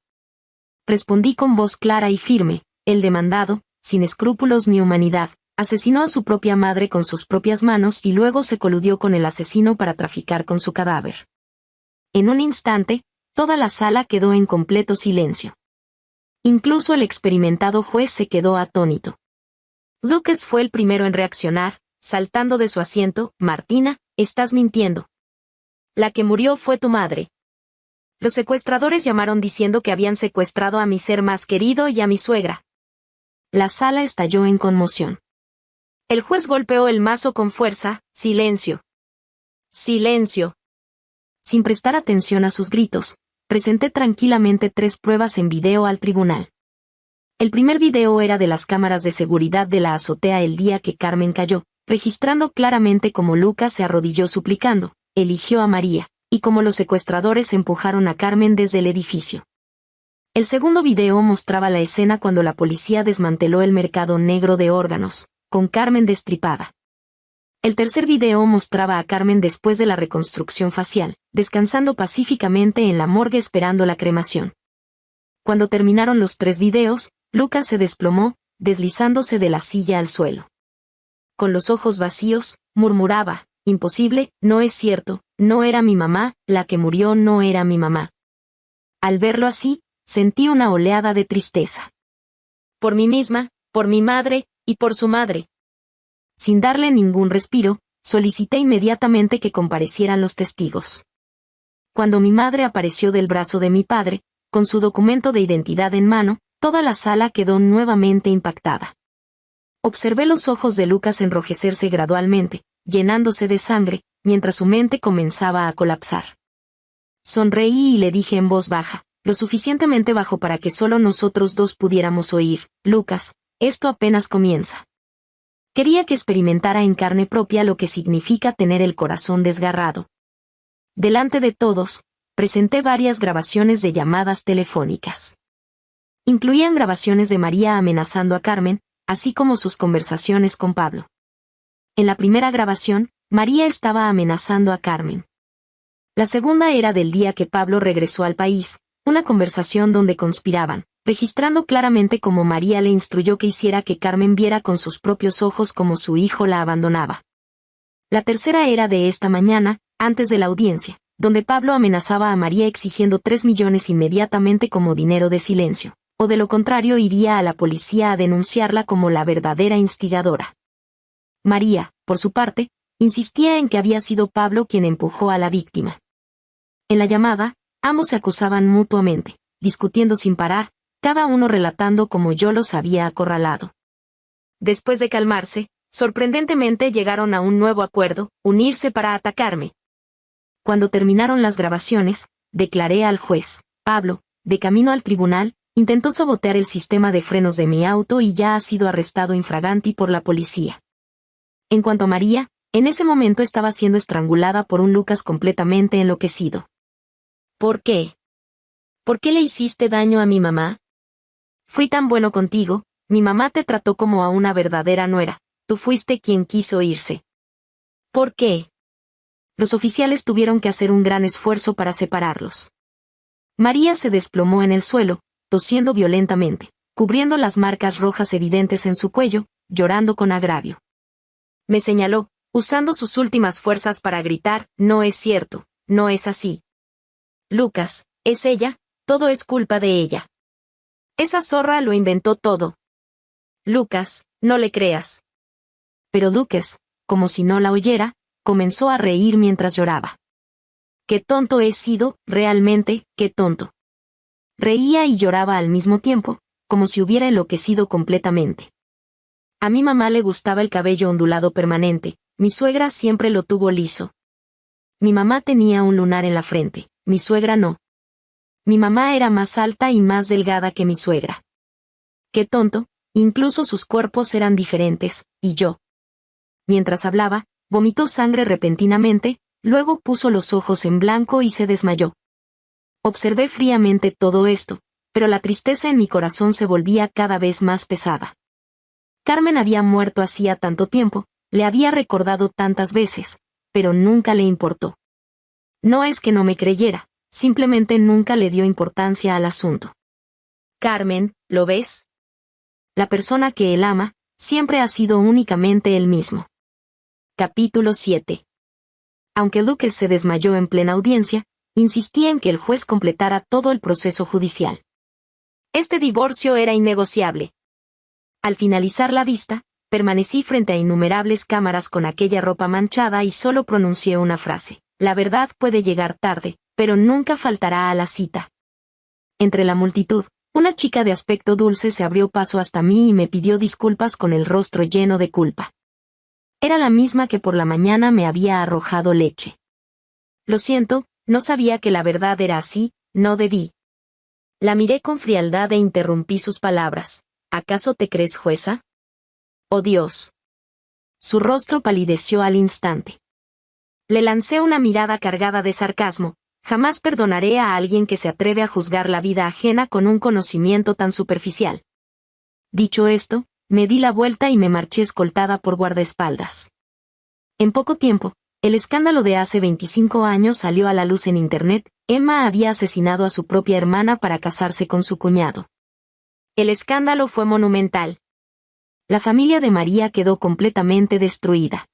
Respondí con voz clara y firme, el demandado, sin escrúpulos ni humanidad, asesinó a su propia madre con sus propias manos y luego se coludió con el asesino para traficar con su cadáver. En un instante, toda la sala quedó en completo silencio. Incluso el experimentado juez se quedó atónito. Lucas fue el primero en reaccionar, saltando de su asiento. Martina, estás mintiendo. La que murió fue tu madre. Los secuestradores llamaron diciendo que habían secuestrado a mi ser más querido y a mi suegra. La sala estalló en conmoción. El juez golpeó el mazo con fuerza. Silencio. Silencio. Sin prestar atención a sus gritos, presenté tranquilamente 3 pruebas en video al tribunal. El primer video era de las cámaras de seguridad de la azotea el día que Carmen cayó, registrando claramente cómo Lucas se arrodilló suplicando, eligió a María, y cómo los secuestradores empujaron a Carmen desde el edificio. El segundo video mostraba la escena cuando la policía desmanteló el mercado negro de órganos, con Carmen destripada. El tercer video mostraba a Carmen después de la reconstrucción facial, descansando pacíficamente en la morgue esperando la cremación. Cuando terminaron los 3 videos, Lucas se desplomó, deslizándose de la silla al suelo. Con los ojos vacíos, murmuraba, imposible, no es cierto, no era mi mamá, la que murió no era mi mamá. Al verlo así, sentí una oleada de tristeza. Por mí misma, por mi madre, y por su madre. Sin darle ningún respiro, solicité inmediatamente que comparecieran los testigos. Cuando mi madre apareció del brazo de mi padre, con su documento de identidad en mano, toda la sala quedó nuevamente impactada. Observé los ojos de Lucas enrojecerse gradualmente, llenándose de sangre, mientras su mente comenzaba a colapsar. Sonreí y le dije en voz baja, lo suficientemente bajo para que solo nosotros 2 pudiéramos oír, Lucas, esto apenas comienza. Quería que experimentara en carne propia lo que significa tener el corazón desgarrado. Delante de todos, presenté varias grabaciones de llamadas telefónicas. Incluían grabaciones de María amenazando a Carmen, así como sus conversaciones con Pablo. En la primera grabación, María estaba amenazando a Carmen. La segunda era del día que Pablo regresó al país, una conversación donde conspiraban, registrando claramente cómo María le instruyó que hiciera que Carmen viera con sus propios ojos cómo su hijo la abandonaba. La tercera era de esta mañana, antes de la audiencia, donde Pablo amenazaba a María exigiendo 3 millones inmediatamente como dinero de silencio, o de lo contrario iría a la policía a denunciarla como la verdadera instigadora. María, por su parte, insistía en que había sido Pablo quien empujó a la víctima. En la llamada, ambos se acusaban mutuamente, discutiendo sin parar, cada uno relatando cómo yo los había acorralado. Después de calmarse, sorprendentemente llegaron a un nuevo acuerdo, unirse para atacarme. Cuando terminaron las grabaciones, declaré al juez, Pablo, de camino al tribunal, intentó sabotear el sistema de frenos de mi auto y ya ha sido arrestado infraganti por la policía. En cuanto a María, en ese momento estaba siendo estrangulada por un Lucas completamente enloquecido. ¿Por qué? ¿Por qué le hiciste daño a mi mamá? Fui tan bueno contigo, mi mamá te trató como a una verdadera nuera, tú fuiste quien quiso irse. ¿Por qué? Los oficiales tuvieron que hacer un gran esfuerzo para separarlos. María se desplomó en el suelo, tosiendo violentamente, cubriendo las marcas rojas evidentes en su cuello, llorando con agravio. Me señaló, usando sus últimas fuerzas para gritar, no es cierto, no es así. Lucas, es ella, todo es culpa de ella. Esa zorra lo inventó todo. Lucas, no le creas. Pero Lucas, como si no la oyera, comenzó a reír mientras lloraba. Qué tonto he sido, realmente, qué tonto. Reía y lloraba al mismo tiempo, como si hubiera enloquecido completamente. A mi mamá le gustaba el cabello ondulado permanente, mi suegra siempre lo tuvo liso. Mi mamá tenía un lunar en la frente, mi suegra no. Mi mamá era más alta y más delgada que mi suegra. Qué tonto, incluso sus cuerpos eran diferentes, y yo. Mientras hablaba, vomitó sangre repentinamente, luego puso los ojos en blanco y se desmayó. Observé fríamente todo esto, pero la tristeza en mi corazón se volvía cada vez más pesada. Carmen había muerto hacía tanto tiempo, le había recordado tantas veces, pero nunca le importó. No es que no me creyera, simplemente nunca le dio importancia al asunto. Carmen, ¿lo ves? La persona que él ama, siempre ha sido únicamente él mismo. Capítulo 7. Aunque Lucas se desmayó en plena audiencia, insistía en que el juez completara todo el proceso judicial. Este divorcio era innegociable. Al finalizar la vista, permanecí frente a innumerables cámaras con aquella ropa manchada y solo pronuncié una frase. La verdad puede llegar tarde, pero nunca faltará a la cita. Entre la multitud, una chica de aspecto dulce se abrió paso hasta mí y me pidió disculpas con el rostro lleno de culpa. Era la misma que por la mañana me había arrojado leche. Lo siento, no sabía que la verdad era así, no debí. La miré con frialdad e interrumpí sus palabras. ¿Acaso te crees jueza? ¡Oh Dios! Su rostro palideció al instante. Le lancé una mirada cargada de sarcasmo. Jamás perdonaré a alguien que se atreve a juzgar la vida ajena con un conocimiento tan superficial. Dicho esto, me di la vuelta y me marché escoltada por guardaespaldas. En poco tiempo, el escándalo de hace 25 años salió a la luz en Internet. Emma había asesinado a su propia hermana para casarse con su cuñado. El escándalo fue monumental. La familia de María quedó completamente destruida.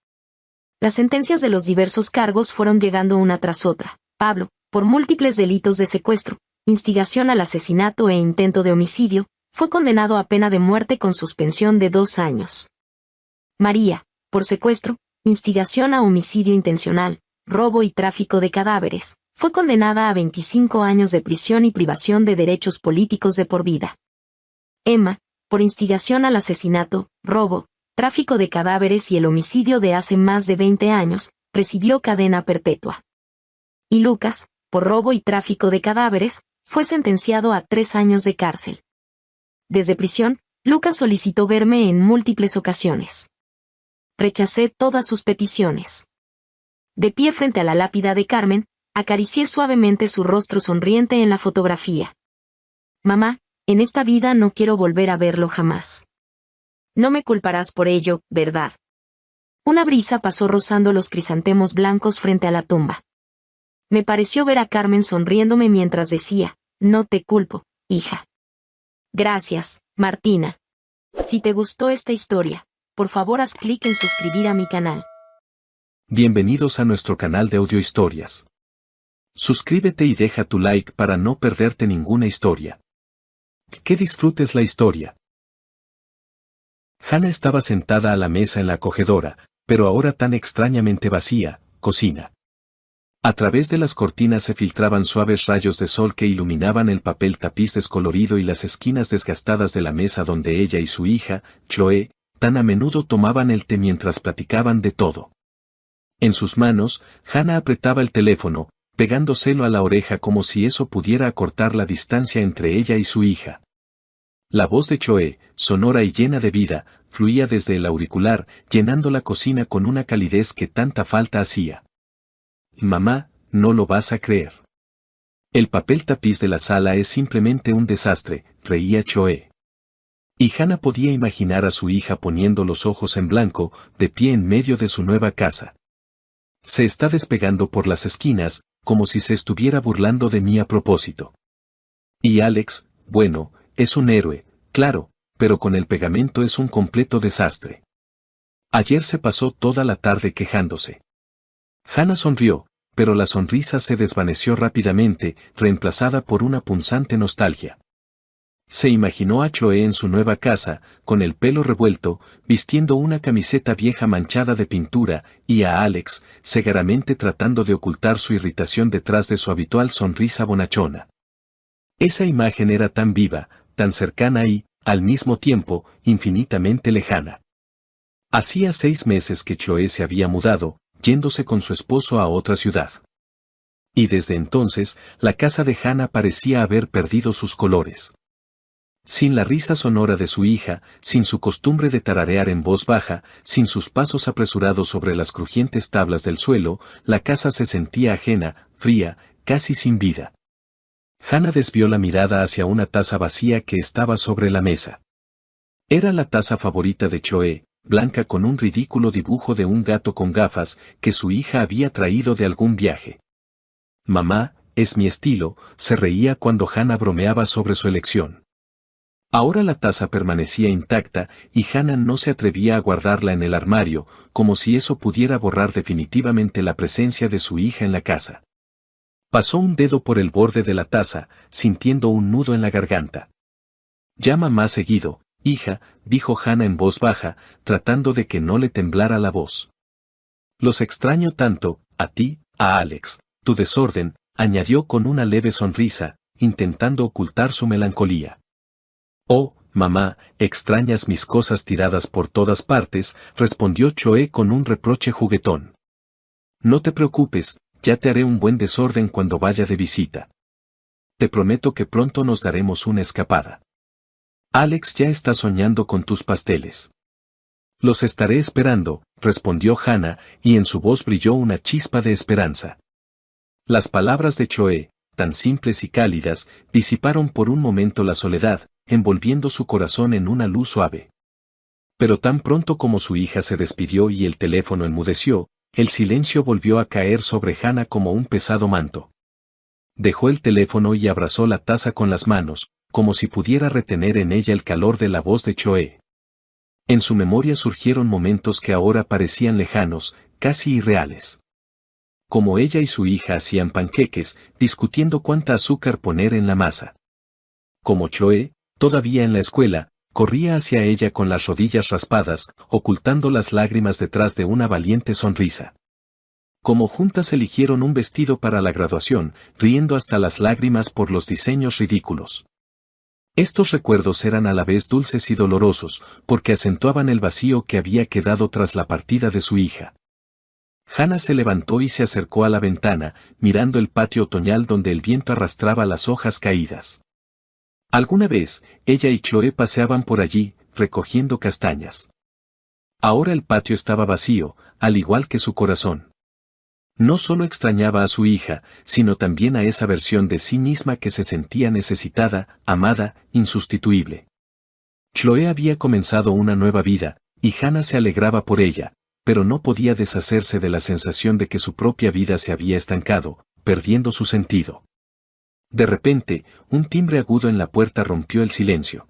Las sentencias de los diversos cargos fueron llegando una tras otra. Pablo, por múltiples delitos de secuestro, instigación al asesinato e intento de homicidio, fue condenado a pena de muerte con suspensión de 2 años. María, por secuestro, instigación a homicidio intencional, robo y tráfico de cadáveres, fue condenada a 25 años de prisión y privación de derechos políticos de por vida. Emma, por instigación al asesinato, robo, tráfico de cadáveres y el homicidio de hace más de 20 años, recibió cadena perpetua. Y Lucas, por robo y tráfico de cadáveres, fue sentenciado a 3 años de cárcel. Desde prisión, Lucas solicitó verme en múltiples ocasiones. Rechacé todas sus peticiones. De pie frente a la lápida de Carmen, acaricié suavemente su rostro sonriente en la fotografía. Mamá, en esta vida no quiero volver a verlo jamás. No me culparás por ello, ¿verdad? Una brisa pasó rozando los crisantemos blancos frente a la tumba. Me pareció ver a Carmen sonriéndome mientras decía, no te culpo, hija. Gracias, Martina. Si te gustó esta historia, por favor haz clic en suscribir a mi canal. Bienvenidos a nuestro canal de audiohistorias. Suscríbete y deja tu like para no perderte ninguna historia. Que disfrutes la historia. Hannah estaba sentada a la mesa en la acogedora, pero ahora tan extrañamente vacía, cocina. A través de las cortinas se filtraban suaves rayos de sol que iluminaban el papel tapiz descolorido y las esquinas desgastadas de la mesa donde ella y su hija, Chloe, tan a menudo tomaban el té mientras platicaban de todo. En sus manos, Hannah apretaba el teléfono, pegándoselo a la oreja como si eso pudiera acortar la distancia entre ella y su hija. La voz de Chloe, sonora y llena de vida, fluía desde el auricular, llenando la cocina con una calidez que tanta falta hacía. Mamá, no lo vas a creer. El papel tapiz de la sala es simplemente un desastre, reía Chloe. Y Hannah podía imaginar a su hija poniendo los ojos en blanco, de pie en medio de su nueva casa. Se está despegando por las esquinas, como si se estuviera burlando de mí a propósito. Y Alex, bueno, es un héroe, claro, pero con el pegamento es un completo desastre. Ayer se pasó toda la tarde quejándose. Hannah sonrió, pero la sonrisa se desvaneció rápidamente, reemplazada por una punzante nostalgia. Se imaginó a Chloe en su nueva casa, con el pelo revuelto, vistiendo una camiseta vieja manchada de pintura, y a Alex, cegaramente tratando de ocultar su irritación detrás de su habitual sonrisa bonachona. Esa imagen era tan viva, tan cercana y, al mismo tiempo, infinitamente lejana. Hacía 6 meses que Chloe se había mudado, yéndose con su esposo a otra ciudad. Y desde entonces, la casa de Hannah parecía haber perdido sus colores. Sin la risa sonora de su hija, sin su costumbre de tararear en voz baja, sin sus pasos apresurados sobre las crujientes tablas del suelo, la casa se sentía ajena, fría, casi sin vida. Hannah desvió la mirada hacia una taza vacía que estaba sobre la mesa. Era la taza favorita de Chloe, blanca con un ridículo dibujo de un gato con gafas, que su hija había traído de algún viaje. Mamá, es mi estilo, se reía cuando Hannah bromeaba sobre su elección. Ahora la taza permanecía intacta y Hannah no se atrevía a guardarla en el armario, como si eso pudiera borrar definitivamente la presencia de su hija en la casa. Pasó un dedo por el borde de la taza, sintiendo un nudo en la garganta. Llama más seguido, hija, dijo Hannah en voz baja, tratando de que no le temblara la voz. Los extraño tanto, a ti, a Alex, tu desorden, añadió con una leve sonrisa, intentando ocultar su melancolía. Oh, mamá, extrañas mis cosas tiradas por todas partes, respondió Chloe con un reproche juguetón. No te preocupes, ya te haré un buen desorden cuando vaya de visita. Te prometo que pronto nos daremos una escapada. Alex ya está soñando con tus pasteles. Los estaré esperando, respondió Hannah, y en su voz brilló una chispa de esperanza. Las palabras de Chloe, tan simples y cálidas, disiparon por un momento la soledad, envolviendo su corazón en una luz suave. Pero tan pronto como su hija se despidió y el teléfono enmudeció, el silencio volvió a caer sobre Hannah como un pesado manto. Dejó el teléfono y abrazó la taza con las manos, como si pudiera retener en ella el calor de la voz de Chloe. En su memoria surgieron momentos que ahora parecían lejanos, casi irreales. Como ella y su hija hacían panqueques, discutiendo cuánta azúcar poner en la masa. Como Chloe, todavía en la escuela, corría hacia ella con las rodillas raspadas, ocultando las lágrimas detrás de una valiente sonrisa. Como juntas eligieron un vestido para la graduación, riendo hasta las lágrimas por los diseños ridículos. Estos recuerdos eran a la vez dulces y dolorosos, porque acentuaban el vacío que había quedado tras la partida de su hija. Hannah se levantó y se acercó a la ventana, mirando el patio otoñal donde el viento arrastraba las hojas caídas. Alguna vez, ella y Chloe paseaban por allí, recogiendo castañas. Ahora el patio estaba vacío, al igual que su corazón. No solo extrañaba a su hija, sino también a esa versión de sí misma que se sentía necesitada, amada, insustituible. Chloe había comenzado una nueva vida, y Hannah se alegraba por ella, pero no podía deshacerse de la sensación de que su propia vida se había estancado, perdiendo su sentido. De repente, un timbre agudo en la puerta rompió el silencio.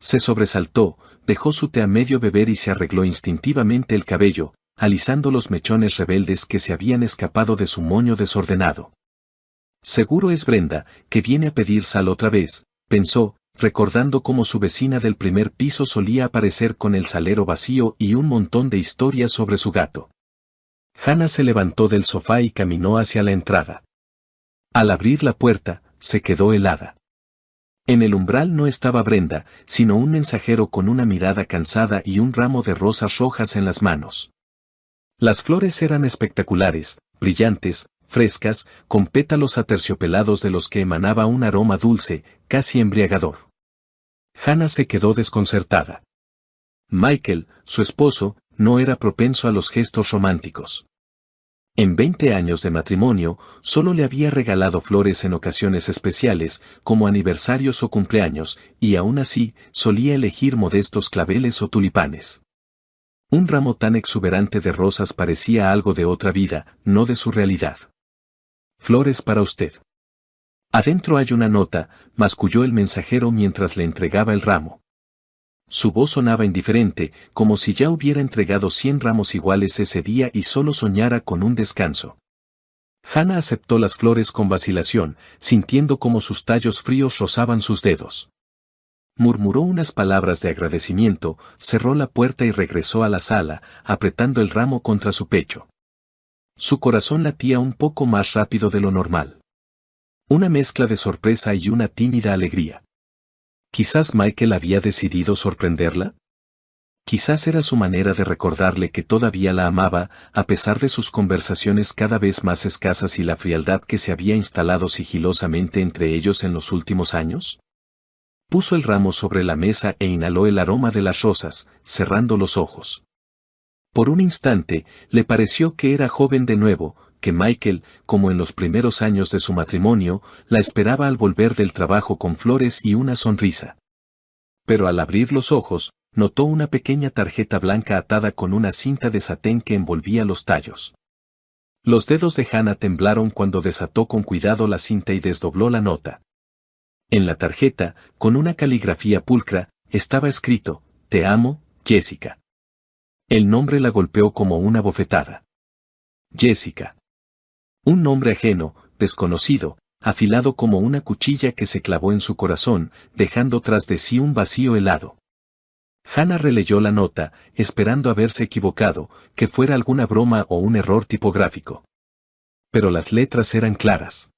Se sobresaltó, dejó su té a medio beber y se arregló instintivamente el cabello, alisando los mechones rebeldes que se habían escapado de su moño desordenado. Seguro es Brenda, que viene a pedir sal otra vez, pensó, recordando cómo su vecina del primer piso solía aparecer con el salero vacío y un montón de historias sobre su gato. Hannah se levantó del sofá y caminó hacia la entrada. Al abrir la puerta, se quedó helada. En el umbral no estaba Brenda, sino un mensajero con una mirada cansada y un ramo de rosas rojas en las manos. Las flores eran espectaculares, brillantes, frescas, con pétalos aterciopelados de los que emanaba un aroma dulce, casi embriagador. Hannah se quedó desconcertada. Michael, su esposo, no era propenso a los gestos románticos. En 20 años de matrimonio, solo le había regalado flores en ocasiones especiales, como aniversarios o cumpleaños, y aún así, solía elegir modestos claveles o tulipanes. Un ramo tan exuberante de rosas parecía algo de otra vida, no de su realidad. Flores para usted. Adentro hay una nota, masculló el mensajero mientras le entregaba el ramo. Su voz sonaba indiferente, como si ya hubiera entregado 100 ramos iguales ese día y solo soñara con un descanso. Hannah aceptó las flores con vacilación, sintiendo como sus tallos fríos rozaban sus dedos. Murmuró unas palabras de agradecimiento, cerró la puerta y regresó a la sala, apretando el ramo contra su pecho. Su corazón latía un poco más rápido de lo normal. Una mezcla de sorpresa y una tímida alegría. Quizás Michael había decidido sorprenderla. Quizás era su manera de recordarle que todavía la amaba, a pesar de sus conversaciones cada vez más escasas y la frialdad que se había instalado sigilosamente entre ellos en los últimos años. Puso el ramo sobre la mesa e inhaló el aroma de las rosas, cerrando los ojos. Por un instante, le pareció que era joven de nuevo, que Michael, como en los primeros años de su matrimonio, la esperaba al volver del trabajo con flores y una sonrisa. Pero al abrir los ojos, notó una pequeña tarjeta blanca atada con una cinta de satén que envolvía los tallos. Los dedos de Hannah temblaron cuando desató con cuidado la cinta y desdobló la nota. En la tarjeta, con una caligrafía pulcra, estaba escrito: «Te amo, Jessica». El nombre la golpeó como una bofetada. Jessica. Un nombre ajeno, desconocido, afilado como una cuchilla que se clavó en su corazón, dejando tras de sí un vacío helado. Hannah releyó la nota, esperando haberse equivocado, que fuera alguna broma o un error tipográfico. Pero las letras eran claras.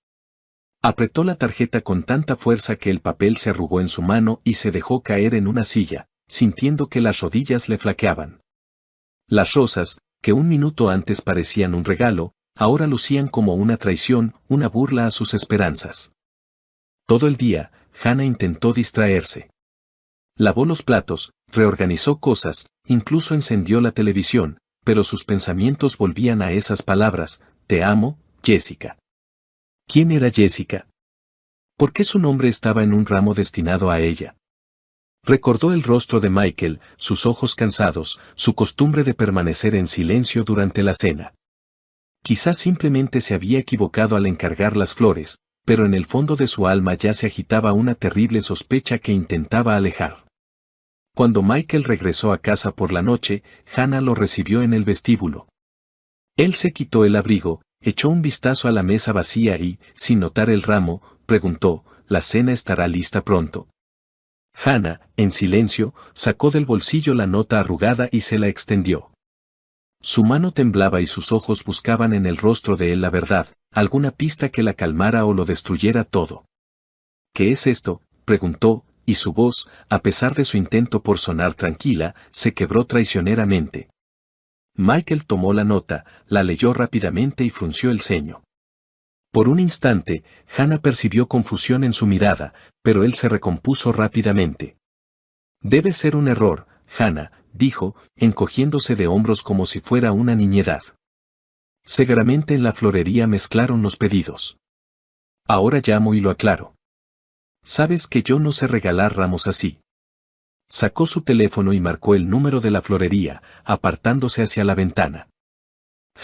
Apretó la tarjeta con tanta fuerza que el papel se arrugó en su mano y se dejó caer en una silla, sintiendo que las rodillas le flaqueaban. Las rosas, que un minuto antes parecían un regalo, ahora lucían como una traición, una burla a sus esperanzas. Todo el día, Hannah intentó distraerse. Lavó los platos, reorganizó cosas, incluso encendió la televisión, pero sus pensamientos volvían a esas palabras: «Te amo, Jessica». ¿Quién era Jessica? ¿Por qué su nombre estaba en un ramo destinado a ella? Recordó el rostro de Michael, sus ojos cansados, su costumbre de permanecer en silencio durante la cena. Quizás simplemente se había equivocado al encargar las flores, pero en el fondo de su alma ya se agitaba una terrible sospecha que intentaba alejar. Cuando Michael regresó a casa por la noche, Hannah lo recibió en el vestíbulo. Él se quitó el abrigo, echó un vistazo a la mesa vacía y, sin notar el ramo, preguntó: «¿La cena estará lista pronto?». Hannah, en silencio, sacó del bolsillo la nota arrugada y se la extendió. Su mano temblaba y sus ojos buscaban en el rostro de él la verdad, alguna pista que la calmara o lo destruyera todo. «¿Qué es esto?», preguntó, y su voz, a pesar de su intento por sonar tranquila, se quebró traicioneramente. Michael tomó la nota, la leyó rápidamente y frunció el ceño. Por un instante, Hannah percibió confusión en su mirada, pero él se recompuso rápidamente. «Debe ser un error, Hannah», dijo, encogiéndose de hombros como si fuera una niñedad. «Seguramente en la florería mezclaron los pedidos. Ahora llamo y lo aclaro. Sabes que yo no sé regalar ramos así». Sacó su teléfono y marcó el número de la florería, apartándose hacia la ventana.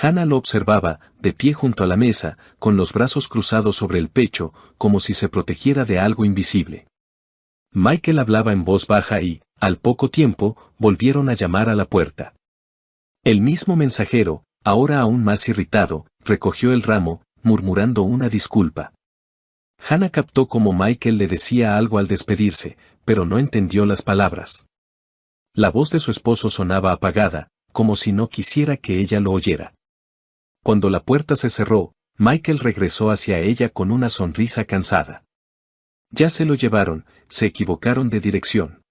Hannah lo observaba, de pie junto a la mesa, con los brazos cruzados sobre el pecho, como si se protegiera de algo invisible. Michael hablaba en voz baja y, al poco tiempo, volvieron a llamar a la puerta. El mismo mensajero, ahora aún más irritado, recogió el ramo, murmurando una disculpa. Hannah captó cómo Michael le decía algo al despedirse, pero no entendió las palabras. La voz de su esposo sonaba apagada, como si no quisiera que ella lo oyera. Cuando la puerta se cerró, Michael regresó hacia ella con una sonrisa cansada. «Ya se lo llevaron, se equivocaron de dirección».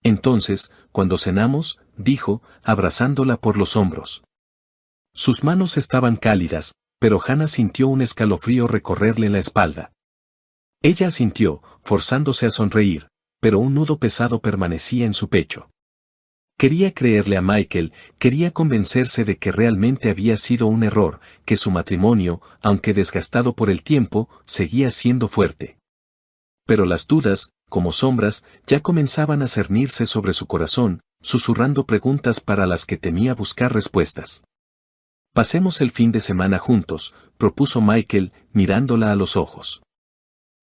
«Entonces, cuando cenamos», dijo, abrazándola por los hombros. Sus manos estaban cálidas, pero Hannah sintió un escalofrío recorrerle la espalda. Ella asintió, forzándose a sonreír, pero un nudo pesado permanecía en su pecho. Quería creerle a Michael, quería convencerse de que realmente había sido un error, que su matrimonio, aunque desgastado por el tiempo, seguía siendo fuerte. Pero las dudas, como sombras, ya comenzaban a cernirse sobre su corazón, susurrando preguntas para las que temía buscar respuestas. «Pasemos el fin de semana juntos», propuso Michael, mirándola a los ojos.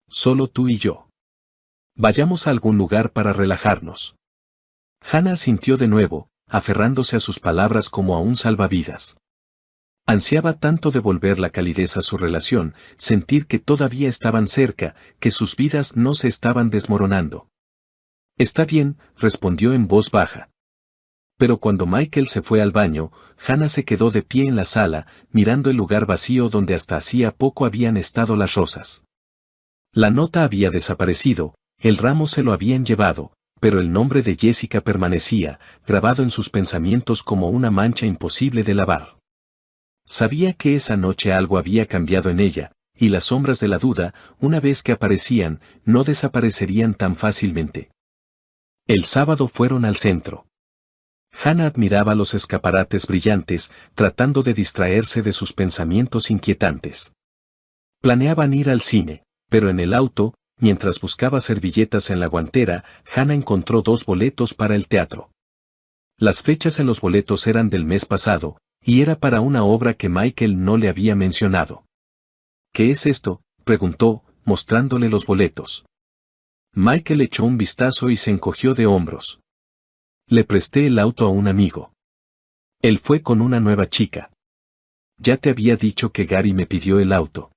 «Solo tú y yo. Vayamos a algún lugar para relajarnos». Hannah asintió de nuevo, aferrándose a sus palabras como a un salvavidas. Ansiaba tanto devolver la calidez a su relación, sentir que todavía estaban cerca, que sus vidas no se estaban desmoronando. Está bien, respondió en voz baja. Pero cuando Michael se fue al baño, Hannah se quedó de pie en la sala, mirando el lugar vacío donde hasta hacía poco habían estado las rosas. La nota había desaparecido, el ramo se lo habían llevado, pero el nombre de Jessica permanecía, grabado en sus pensamientos como una mancha imposible de lavar. Sabía que esa noche algo había cambiado en ella, y las sombras de la duda, una vez que aparecían, no desaparecerían tan fácilmente. El sábado fueron al centro. Hannah admiraba los escaparates brillantes, tratando de distraerse de sus pensamientos inquietantes. Planeaban ir al cine, pero en el auto, mientras buscaba servilletas en la guantera, Hannah encontró 2 boletos para el teatro. Las fechas en los boletos eran del mes pasado, y era para una obra que Michael no le había mencionado. ¿Qué es esto?, preguntó, mostrándole los boletos. Michael echó un vistazo y se encogió de hombros. Le presté el auto a un amigo. Él fue con una nueva chica. Ya te había dicho que Gary me pidió el auto.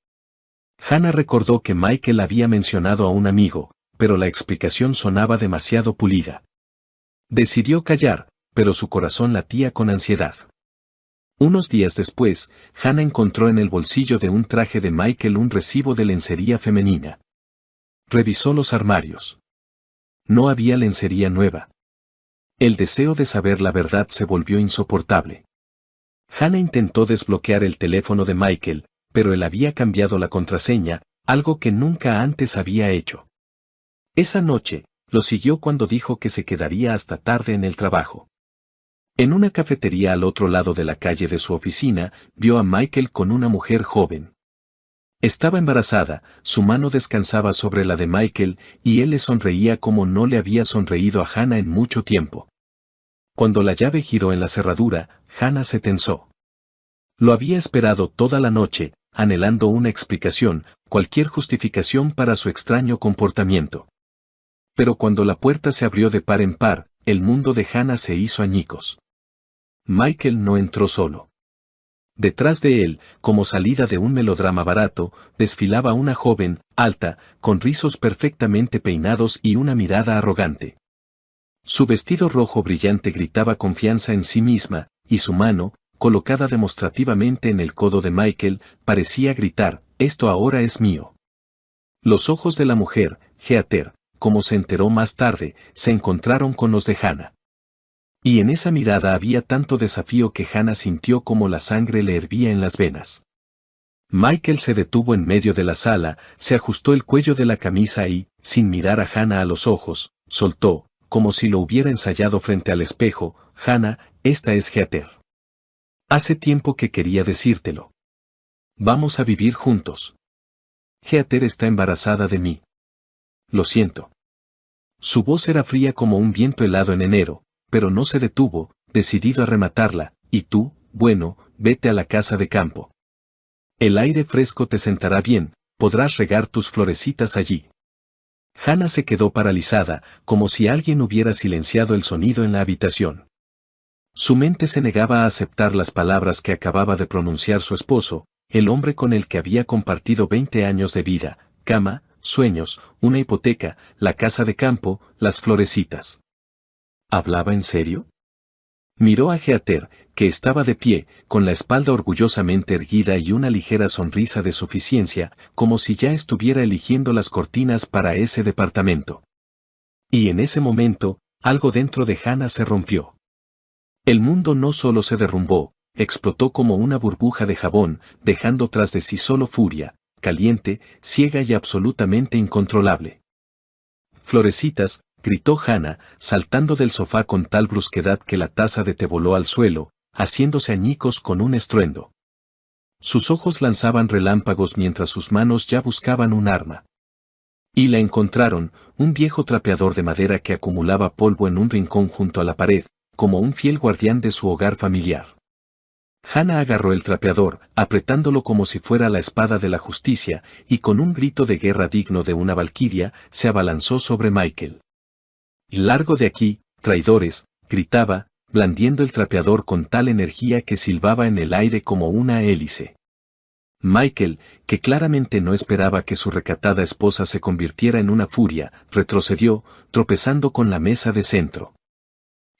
Hannah recordó que Michael había mencionado a un amigo, pero la explicación sonaba demasiado pulida. Decidió callar, pero su corazón latía con ansiedad. Unos días después, Hannah encontró en el bolsillo de un traje de Michael un recibo de lencería femenina. Revisó los armarios. No había lencería nueva. El deseo de saber la verdad se volvió insoportable. Hannah intentó desbloquear el teléfono de Michael, pero él había cambiado la contraseña, algo que nunca antes había hecho. Esa noche, lo siguió cuando dijo que se quedaría hasta tarde en el trabajo. En una cafetería al otro lado de la calle de su oficina, vio a Michael con una mujer joven. Estaba embarazada, su mano descansaba sobre la de Michael, y él le sonreía como no le había sonreído a Hannah en mucho tiempo. Cuando la llave giró en la cerradura, Hannah se tensó. Lo había esperado toda la noche, anhelando una explicación, cualquier justificación para su extraño comportamiento. Pero cuando la puerta se abrió de par en par, el mundo de Hannah se hizo añicos. Michael no entró solo. Detrás de él, como salida de un melodrama barato, desfilaba una joven, alta, con rizos perfectamente peinados y una mirada arrogante. Su vestido rojo brillante gritaba confianza en sí misma, y su mano, colocada demostrativamente en el codo de Michael, parecía gritar, «Esto ahora es mío». Los ojos de la mujer, Heather, como se enteró más tarde, se encontraron con los de Hannah. Y en esa mirada había tanto desafío que Hannah sintió como la sangre le hervía en las venas. Michael se detuvo en medio de la sala, se ajustó el cuello de la camisa y, sin mirar a Hannah a los ojos, soltó, como si lo hubiera ensayado frente al espejo, «Hannah, esta es Heather. Hace tiempo que quería decírtelo. Vamos a vivir juntos. Heather está embarazada de mí. Lo siento». Su voz era fría como un viento helado en enero, pero no se detuvo, decidido a rematarla, «Y tú, bueno, vete a la casa de campo. El aire fresco te sentará bien, podrás regar tus florecitas allí». Hannah se quedó paralizada, como si alguien hubiera silenciado el sonido en la habitación. Su mente se negaba a aceptar las palabras que acababa de pronunciar su esposo, el hombre con el que había compartido 20 años de vida, cama, sueños, una hipoteca, la casa de campo, las florecitas. ¿Hablaba en serio? Miró a Heather, que estaba de pie, con la espalda orgullosamente erguida y una ligera sonrisa de suficiencia, como si ya estuviera eligiendo las cortinas para ese departamento. Y en ese momento, algo dentro de Hannah se rompió. El mundo no solo se derrumbó, explotó como una burbuja de jabón, dejando tras de sí solo furia, caliente, ciega y absolutamente incontrolable. «Florecitas», gritó Hannah, saltando del sofá con tal brusquedad que la taza de té voló al suelo, haciéndose añicos con un estruendo. Sus ojos lanzaban relámpagos mientras sus manos ya buscaban un arma. Y la encontraron, un viejo trapeador de madera que acumulaba polvo en un rincón junto a la pared, como un fiel guardián de su hogar familiar. Hannah agarró el trapeador, apretándolo como si fuera la espada de la justicia, y con un grito de guerra digno de una valquiria, se abalanzó sobre Michael. «Largo de aquí, traidores», gritaba, blandiendo el trapeador con tal energía que silbaba en el aire como una hélice. Michael, que claramente no esperaba que su recatada esposa se convirtiera en una furia, retrocedió, tropezando con la mesa de centro.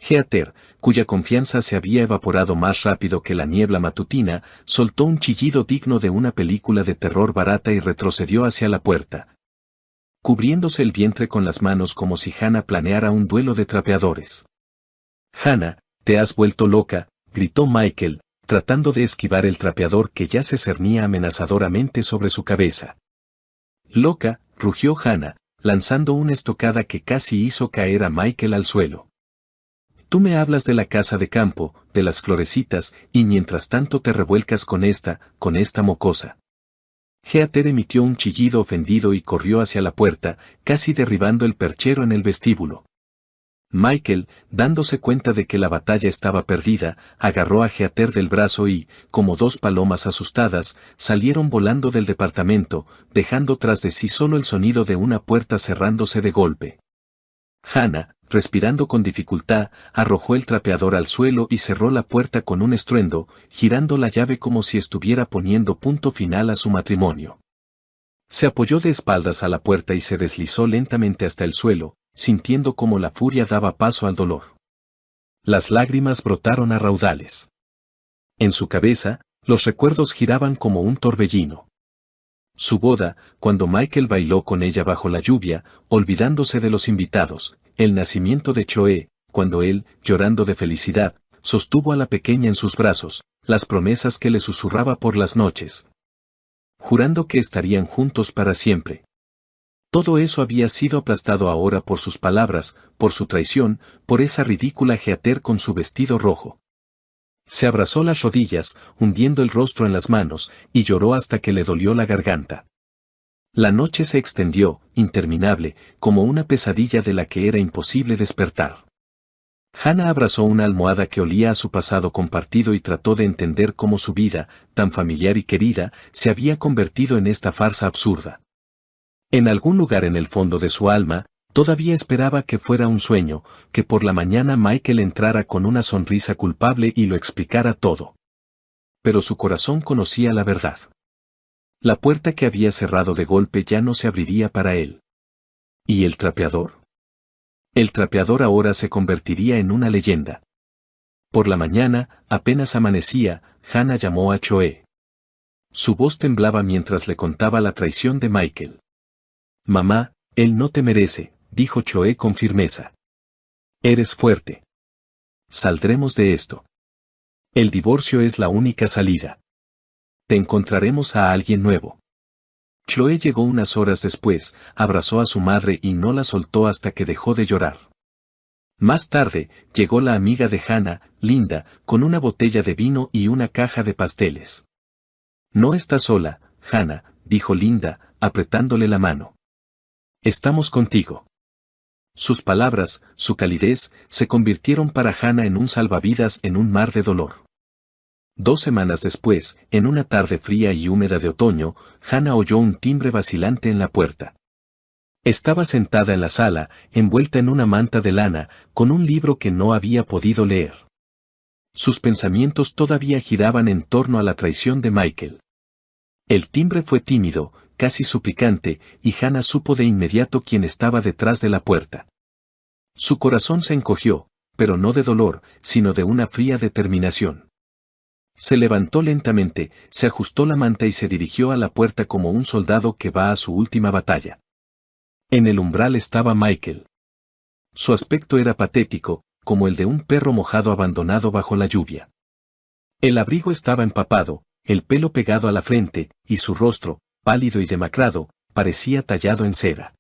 Heather, cuya confianza se había evaporado más rápido que la niebla matutina, soltó un chillido digno de una película de terror barata y retrocedió hacia la puerta, cubriéndose el vientre con las manos como si Hannah planeara un duelo de trapeadores. «Hannah, te has vuelto loca», gritó Michael, tratando de esquivar el trapeador que ya se cernía amenazadoramente sobre su cabeza. «Loca», rugió Hannah, lanzando una estocada que casi hizo caer a Michael al suelo. «Tú me hablas de la casa de campo, de las florecitas, y mientras tanto te revuelcas con esta mocosa». Heather emitió un chillido ofendido y corrió hacia la puerta, casi derribando el perchero en el vestíbulo. Michael, dándose cuenta de que la batalla estaba perdida, agarró a Heather del brazo y, como dos palomas asustadas, salieron volando del departamento, dejando tras de sí solo el sonido de una puerta cerrándose de golpe. Hannah, respirando con dificultad, arrojó el trapeador al suelo y cerró la puerta con un estruendo, girando la llave como si estuviera poniendo punto final a su matrimonio. Se apoyó de espaldas a la puerta y se deslizó lentamente hasta el suelo, sintiendo cómo la furia daba paso al dolor. Las lágrimas brotaron a raudales. En su cabeza, los recuerdos giraban como un torbellino. Su boda, cuando Michael bailó con ella bajo la lluvia, olvidándose de los invitados, el nacimiento de Choe, cuando él, llorando de felicidad, sostuvo a la pequeña en sus brazos, las promesas que le susurraba por las noches, jurando que estarían juntos para siempre. Todo eso había sido aplastado ahora por sus palabras, por su traición, por esa ridícula Heather con su vestido rojo. Se abrazó las rodillas, hundiendo el rostro en las manos, y lloró hasta que le dolió la garganta. La noche se extendió, interminable, como una pesadilla de la que era imposible despertar. Hannah abrazó una almohada que olía a su pasado compartido y trató de entender cómo su vida, tan familiar y querida, se había convertido en esta farsa absurda. En algún lugar en el fondo de su alma, todavía esperaba que fuera un sueño, que por la mañana Michael entrara con una sonrisa culpable y lo explicara todo. Pero su corazón conocía la verdad. La puerta que había cerrado de golpe ya no se abriría para él. ¿Y el trapeador? El trapeador ahora se convertiría en una leyenda. Por la mañana, apenas amanecía, Hannah llamó a Choe. Su voz temblaba mientras le contaba la traición de Michael. «Mamá, él no te merece», dijo Choe con firmeza. «Eres fuerte. Saldremos de esto. El divorcio es la única salida. Te encontraremos a alguien nuevo». Choe llegó unas horas después, abrazó a su madre y no la soltó hasta que dejó de llorar. Más tarde, llegó la amiga de Hannah, Linda, con una botella de vino y una caja de pasteles. «No estás sola, Hannah», dijo Linda, apretándole la mano. «Estamos contigo». Sus palabras, su calidez, se convirtieron para Hannah en un salvavidas en un mar de dolor. 2 semanas después, en una tarde fría y húmeda de otoño, Hannah oyó un timbre vacilante en la puerta. Estaba sentada en la sala, envuelta en una manta de lana, con un libro que no había podido leer. Sus pensamientos todavía giraban en torno a la traición de Michael. El timbre fue tímido, casi suplicante, y Hannah supo de inmediato quién estaba detrás de la puerta. Su corazón se encogió, pero no de dolor, sino de una fría determinación. Se levantó lentamente, se ajustó la manta y se dirigió a la puerta como un soldado que va a su última batalla. En el umbral estaba Michael. Su aspecto era patético, como el de un perro mojado abandonado bajo la lluvia. El abrigo estaba empapado, el pelo pegado a la frente, y su rostro, pálido y demacrado, parecía tallado en cera.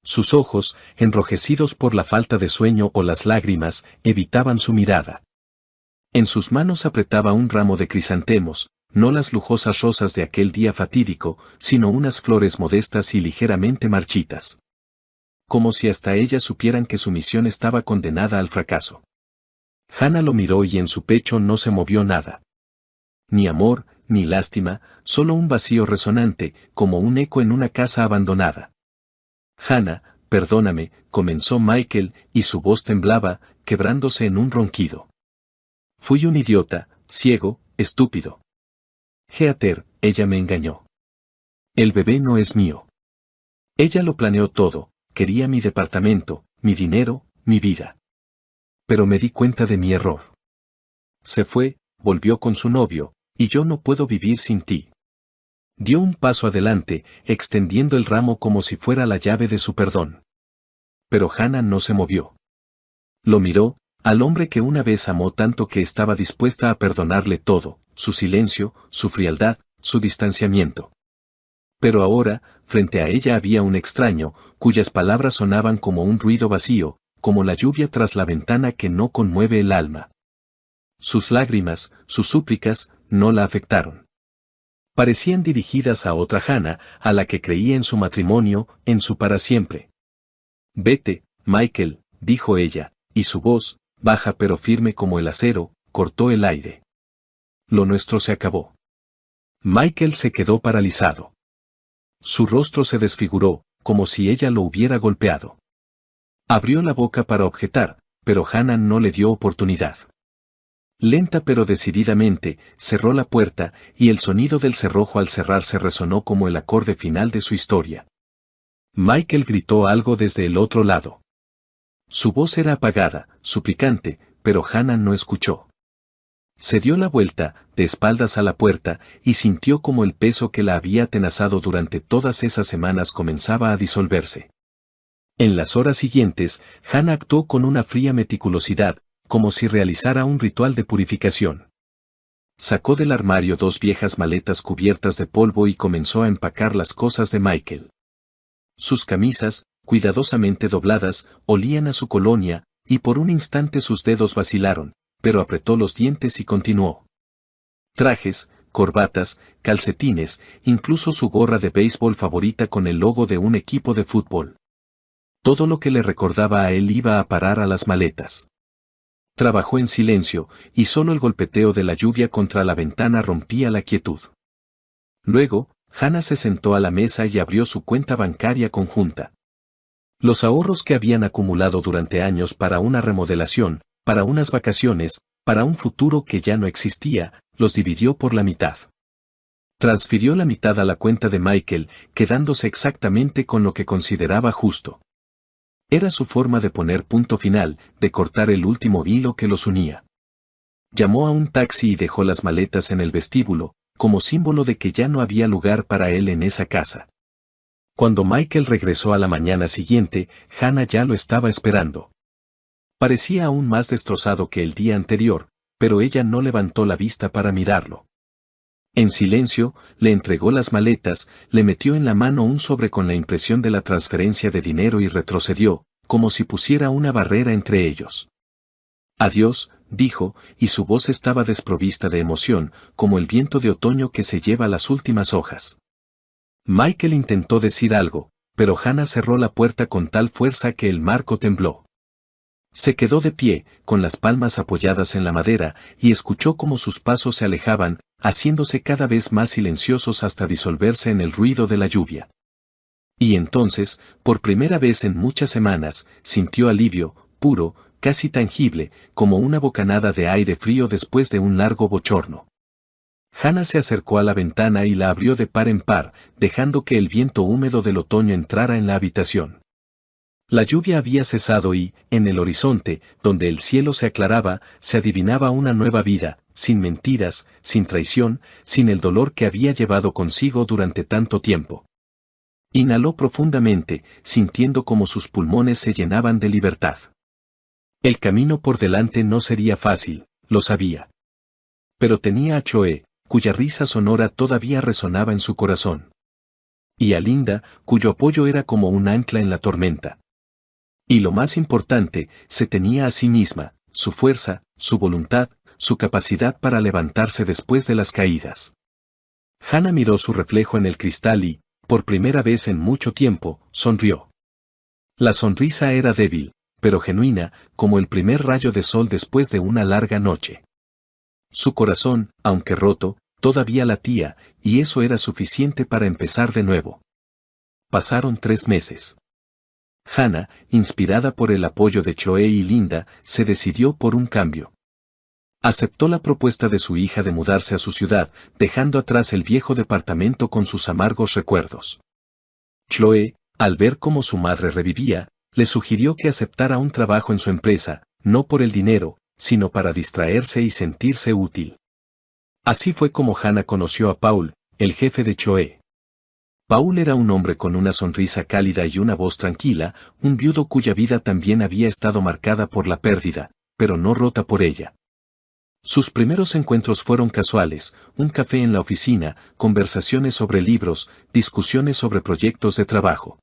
Sus ojos, enrojecidos por la falta de sueño o las lágrimas, evitaban su mirada. En sus manos apretaba un ramo de crisantemos, no las lujosas rosas de aquel día fatídico, sino unas flores modestas y ligeramente marchitas. Como si hasta ellas supieran que su misión estaba condenada al fracaso. Hannah lo miró y en su pecho no se movió nada. Ni amor, ni lástima, solo un vacío resonante, como un eco en una casa abandonada. «Hannah, perdóname», comenzó Michael, y su voz temblaba, quebrándose en un ronquido. «Fui un idiota, ciego, estúpido. Heather, ella me engañó. El bebé no es mío. Ella lo planeó todo, quería mi departamento, mi dinero, mi vida. Pero me di cuenta de mi error. Se fue, volvió con su novio, y yo no puedo vivir sin ti. Dio un paso adelante, extendiendo el ramo como si fuera la llave de su perdón. Pero Hannah no se movió. Lo miró, al hombre que una vez amó tanto que estaba dispuesta a perdonarle todo, su silencio, su frialdad, su distanciamiento. Pero ahora, frente a ella había un extraño, cuyas palabras sonaban como un ruido vacío, como la lluvia tras la ventana que no conmueve el alma. Sus lágrimas, sus súplicas, no la afectaron. Parecían dirigidas a otra Hannah, a la que creía en su matrimonio, en su para siempre. Vete, Michael, dijo ella, y su voz, baja pero firme como el acero, cortó el aire. Lo nuestro se acabó. Michael se quedó paralizado. Su rostro se desfiguró, como si ella lo hubiera golpeado. Abrió la boca para objetar, pero Hannah no le dio oportunidad. Lenta pero decididamente, cerró la puerta, y el sonido del cerrojo al cerrarse resonó como el acorde final de su historia. Michael gritó algo desde el otro lado. Su voz era apagada, suplicante, pero Hannah no escuchó. Se dio la vuelta, de espaldas a la puerta, y sintió como el peso que la había atenazado durante todas esas semanas comenzaba a disolverse. En las horas siguientes, Hannah actuó con una fría meticulosidad, como si realizara un ritual de purificación. Sacó del armario 2 viejas maletas cubiertas de polvo y comenzó a empacar las cosas de Michael. Sus camisas, cuidadosamente dobladas, olían a su colonia, y por un instante sus dedos vacilaron, pero apretó los dientes y continuó. Trajes, corbatas, calcetines, incluso su gorra de béisbol favorita con el logo de un equipo de fútbol. Todo lo que le recordaba a él iba a parar a las maletas. Trabajó en silencio, y solo el golpeteo de la lluvia contra la ventana rompía la quietud. Luego, Hannah se sentó a la mesa y abrió su cuenta bancaria conjunta. Los ahorros que habían acumulado durante años para una remodelación, para unas vacaciones, para un futuro que ya no existía, los dividió por la mitad. Transfirió la mitad a la cuenta de Michael, quedándose exactamente con lo que consideraba justo. Era su forma de poner punto final, de cortar el último hilo que los unía. Llamó a un taxi y dejó las maletas en el vestíbulo, como símbolo de que ya no había lugar para él en esa casa. Cuando Michael regresó a la mañana siguiente, Hannah ya lo estaba esperando. Parecía aún más destrozado que el día anterior, pero ella no levantó la vista para mirarlo. En silencio, le entregó las maletas, le metió en la mano un sobre con la impresión de la transferencia de dinero y retrocedió, como si pusiera una barrera entre ellos. Adiós, dijo, y su voz estaba desprovista de emoción, como el viento de otoño que se lleva las últimas hojas. Michael intentó decir algo, pero Hannah cerró la puerta con tal fuerza que el marco tembló. Se quedó de pie, con las palmas apoyadas en la madera, y escuchó cómo sus pasos se alejaban, haciéndose cada vez más silenciosos hasta disolverse en el ruido de la lluvia. Y entonces, por primera vez en muchas semanas, sintió alivio, puro, casi tangible, como una bocanada de aire frío después de un largo bochorno. Hannah se acercó a la ventana y la abrió de par en par, dejando que el viento húmedo del otoño entrara en la habitación. La lluvia había cesado y, en el horizonte, donde el cielo se aclaraba, se adivinaba una nueva vida, sin mentiras, sin traición, sin el dolor que había llevado consigo durante tanto tiempo. Inhaló profundamente, sintiendo como sus pulmones se llenaban de libertad. El camino por delante no sería fácil, lo sabía. Pero tenía a Choe, cuya risa sonora todavía resonaba en su corazón. Y a Linda, cuyo apoyo era como un ancla en la tormenta. Y lo más importante, se tenía a sí misma, su fuerza, su voluntad, su capacidad para levantarse después de las caídas. Hannah miró su reflejo en el cristal y, por primera vez en mucho tiempo, sonrió. La sonrisa era débil, pero genuina, como el primer rayo de sol después de una larga noche. Su corazón, aunque roto, todavía latía, y eso era suficiente para empezar de nuevo. Pasaron 3 meses. Hannah, inspirada por el apoyo de Choe y Linda, se decidió por un cambio. Aceptó la propuesta de su hija de mudarse a su ciudad, dejando atrás el viejo departamento con sus amargos recuerdos. Chloe, al ver cómo su madre revivía, le sugirió que aceptara un trabajo en su empresa, no por el dinero, sino para distraerse y sentirse útil. Así fue como Hannah conoció a Paul, el jefe de Chloe. Paul era un hombre con una sonrisa cálida y una voz tranquila, un viudo cuya vida también había estado marcada por la pérdida, pero no rota por ella. Sus primeros encuentros fueron casuales, un café en la oficina, conversaciones sobre libros, discusiones sobre proyectos de trabajo.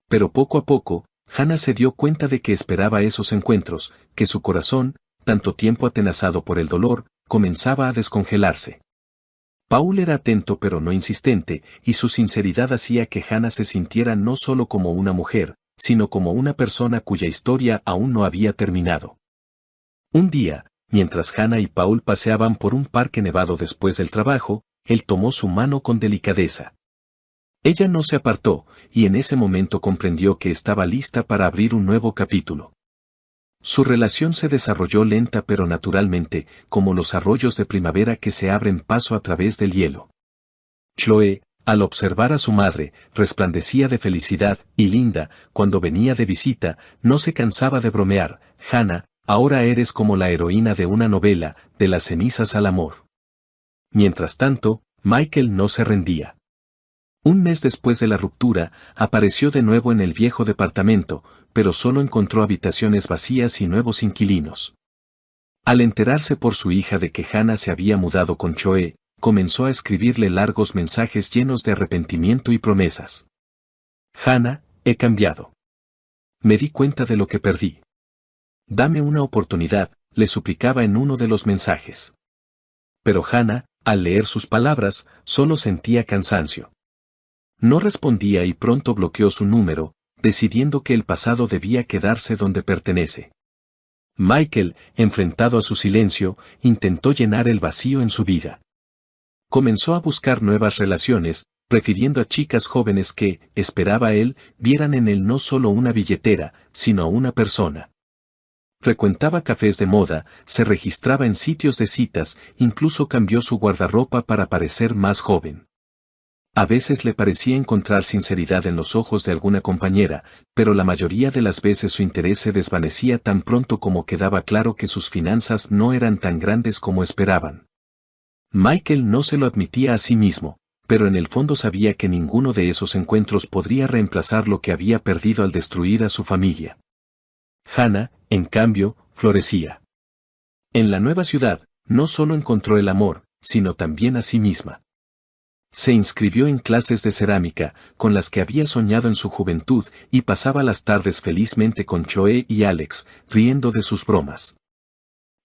Pero poco a poco, Hannah se dio cuenta de que esperaba esos encuentros, que su corazón, tanto tiempo atenazado por el dolor, comenzaba a descongelarse. Paul era atento pero no insistente, y su sinceridad hacía que Hannah se sintiera no solo como una mujer, sino como una persona cuya historia aún no había terminado. Un día, mientras Hannah y Paul paseaban por un parque nevado después del trabajo, él tomó su mano con delicadeza. Ella no se apartó, y en ese momento comprendió que estaba lista para abrir un nuevo capítulo. Su relación se desarrolló lenta pero naturalmente, como los arroyos de primavera que se abren paso a través del hielo. Chloe, al observar a su madre, resplandecía de felicidad, y Linda, cuando venía de visita, no se cansaba de bromear: Hannah, ahora eres como la heroína de una novela, de las cenizas al amor. Mientras tanto, Michael no se rendía. Un mes después de la ruptura, apareció de nuevo en el viejo departamento, pero solo encontró habitaciones vacías y nuevos inquilinos. Al enterarse por su hija de que Hannah se había mudado con Chloe, comenzó a escribirle largos mensajes llenos de arrepentimiento y promesas. Hannah, he cambiado. Me di cuenta de lo que perdí. Dame una oportunidad, le suplicaba en uno de los mensajes. Pero Hannah, al leer sus palabras, solo sentía cansancio. No respondía y pronto bloqueó su número, decidiendo que el pasado debía quedarse donde pertenece. Michael, enfrentado a su silencio, intentó llenar el vacío en su vida. Comenzó a buscar nuevas relaciones, prefiriendo a chicas jóvenes que, esperaba él, vieran en él no solo una billetera, sino a una persona. Frecuentaba cafés de moda, se registraba en sitios de citas, incluso cambió su guardarropa para parecer más joven. A veces le parecía encontrar sinceridad en los ojos de alguna compañera, pero la mayoría de las veces su interés se desvanecía tan pronto como quedaba claro que sus finanzas no eran tan grandes como esperaban. Michael no se lo admitía a sí mismo, pero en el fondo sabía que ninguno de esos encuentros podría reemplazar lo que había perdido al destruir a su familia. Hannah, en cambio, florecía. En la nueva ciudad, no solo encontró el amor, sino también a sí misma. Se inscribió en clases de cerámica, con las que había soñado en su juventud, y pasaba las tardes felizmente con Chloe y Alex, riendo de sus bromas.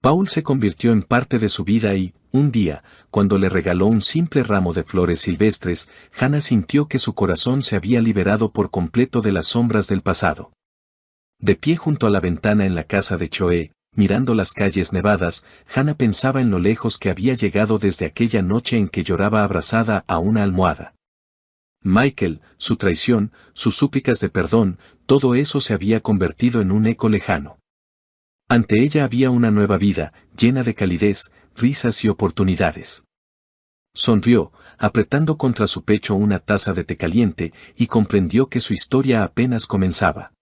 Paul se convirtió en parte de su vida y, un día, cuando le regaló un simple ramo de flores silvestres, Hannah sintió que su corazón se había liberado por completo de las sombras del pasado. De pie junto a la ventana en la casa de Chloe, mirando las calles nevadas, Hannah pensaba en lo lejos que había llegado desde aquella noche en que lloraba abrazada a una almohada. Michael, su traición, sus súplicas de perdón, todo eso se había convertido en un eco lejano. Ante ella había una nueva vida, llena de calidez, risas y oportunidades. Sonrió, apretando contra su pecho una taza de té caliente, y comprendió que su historia apenas comenzaba.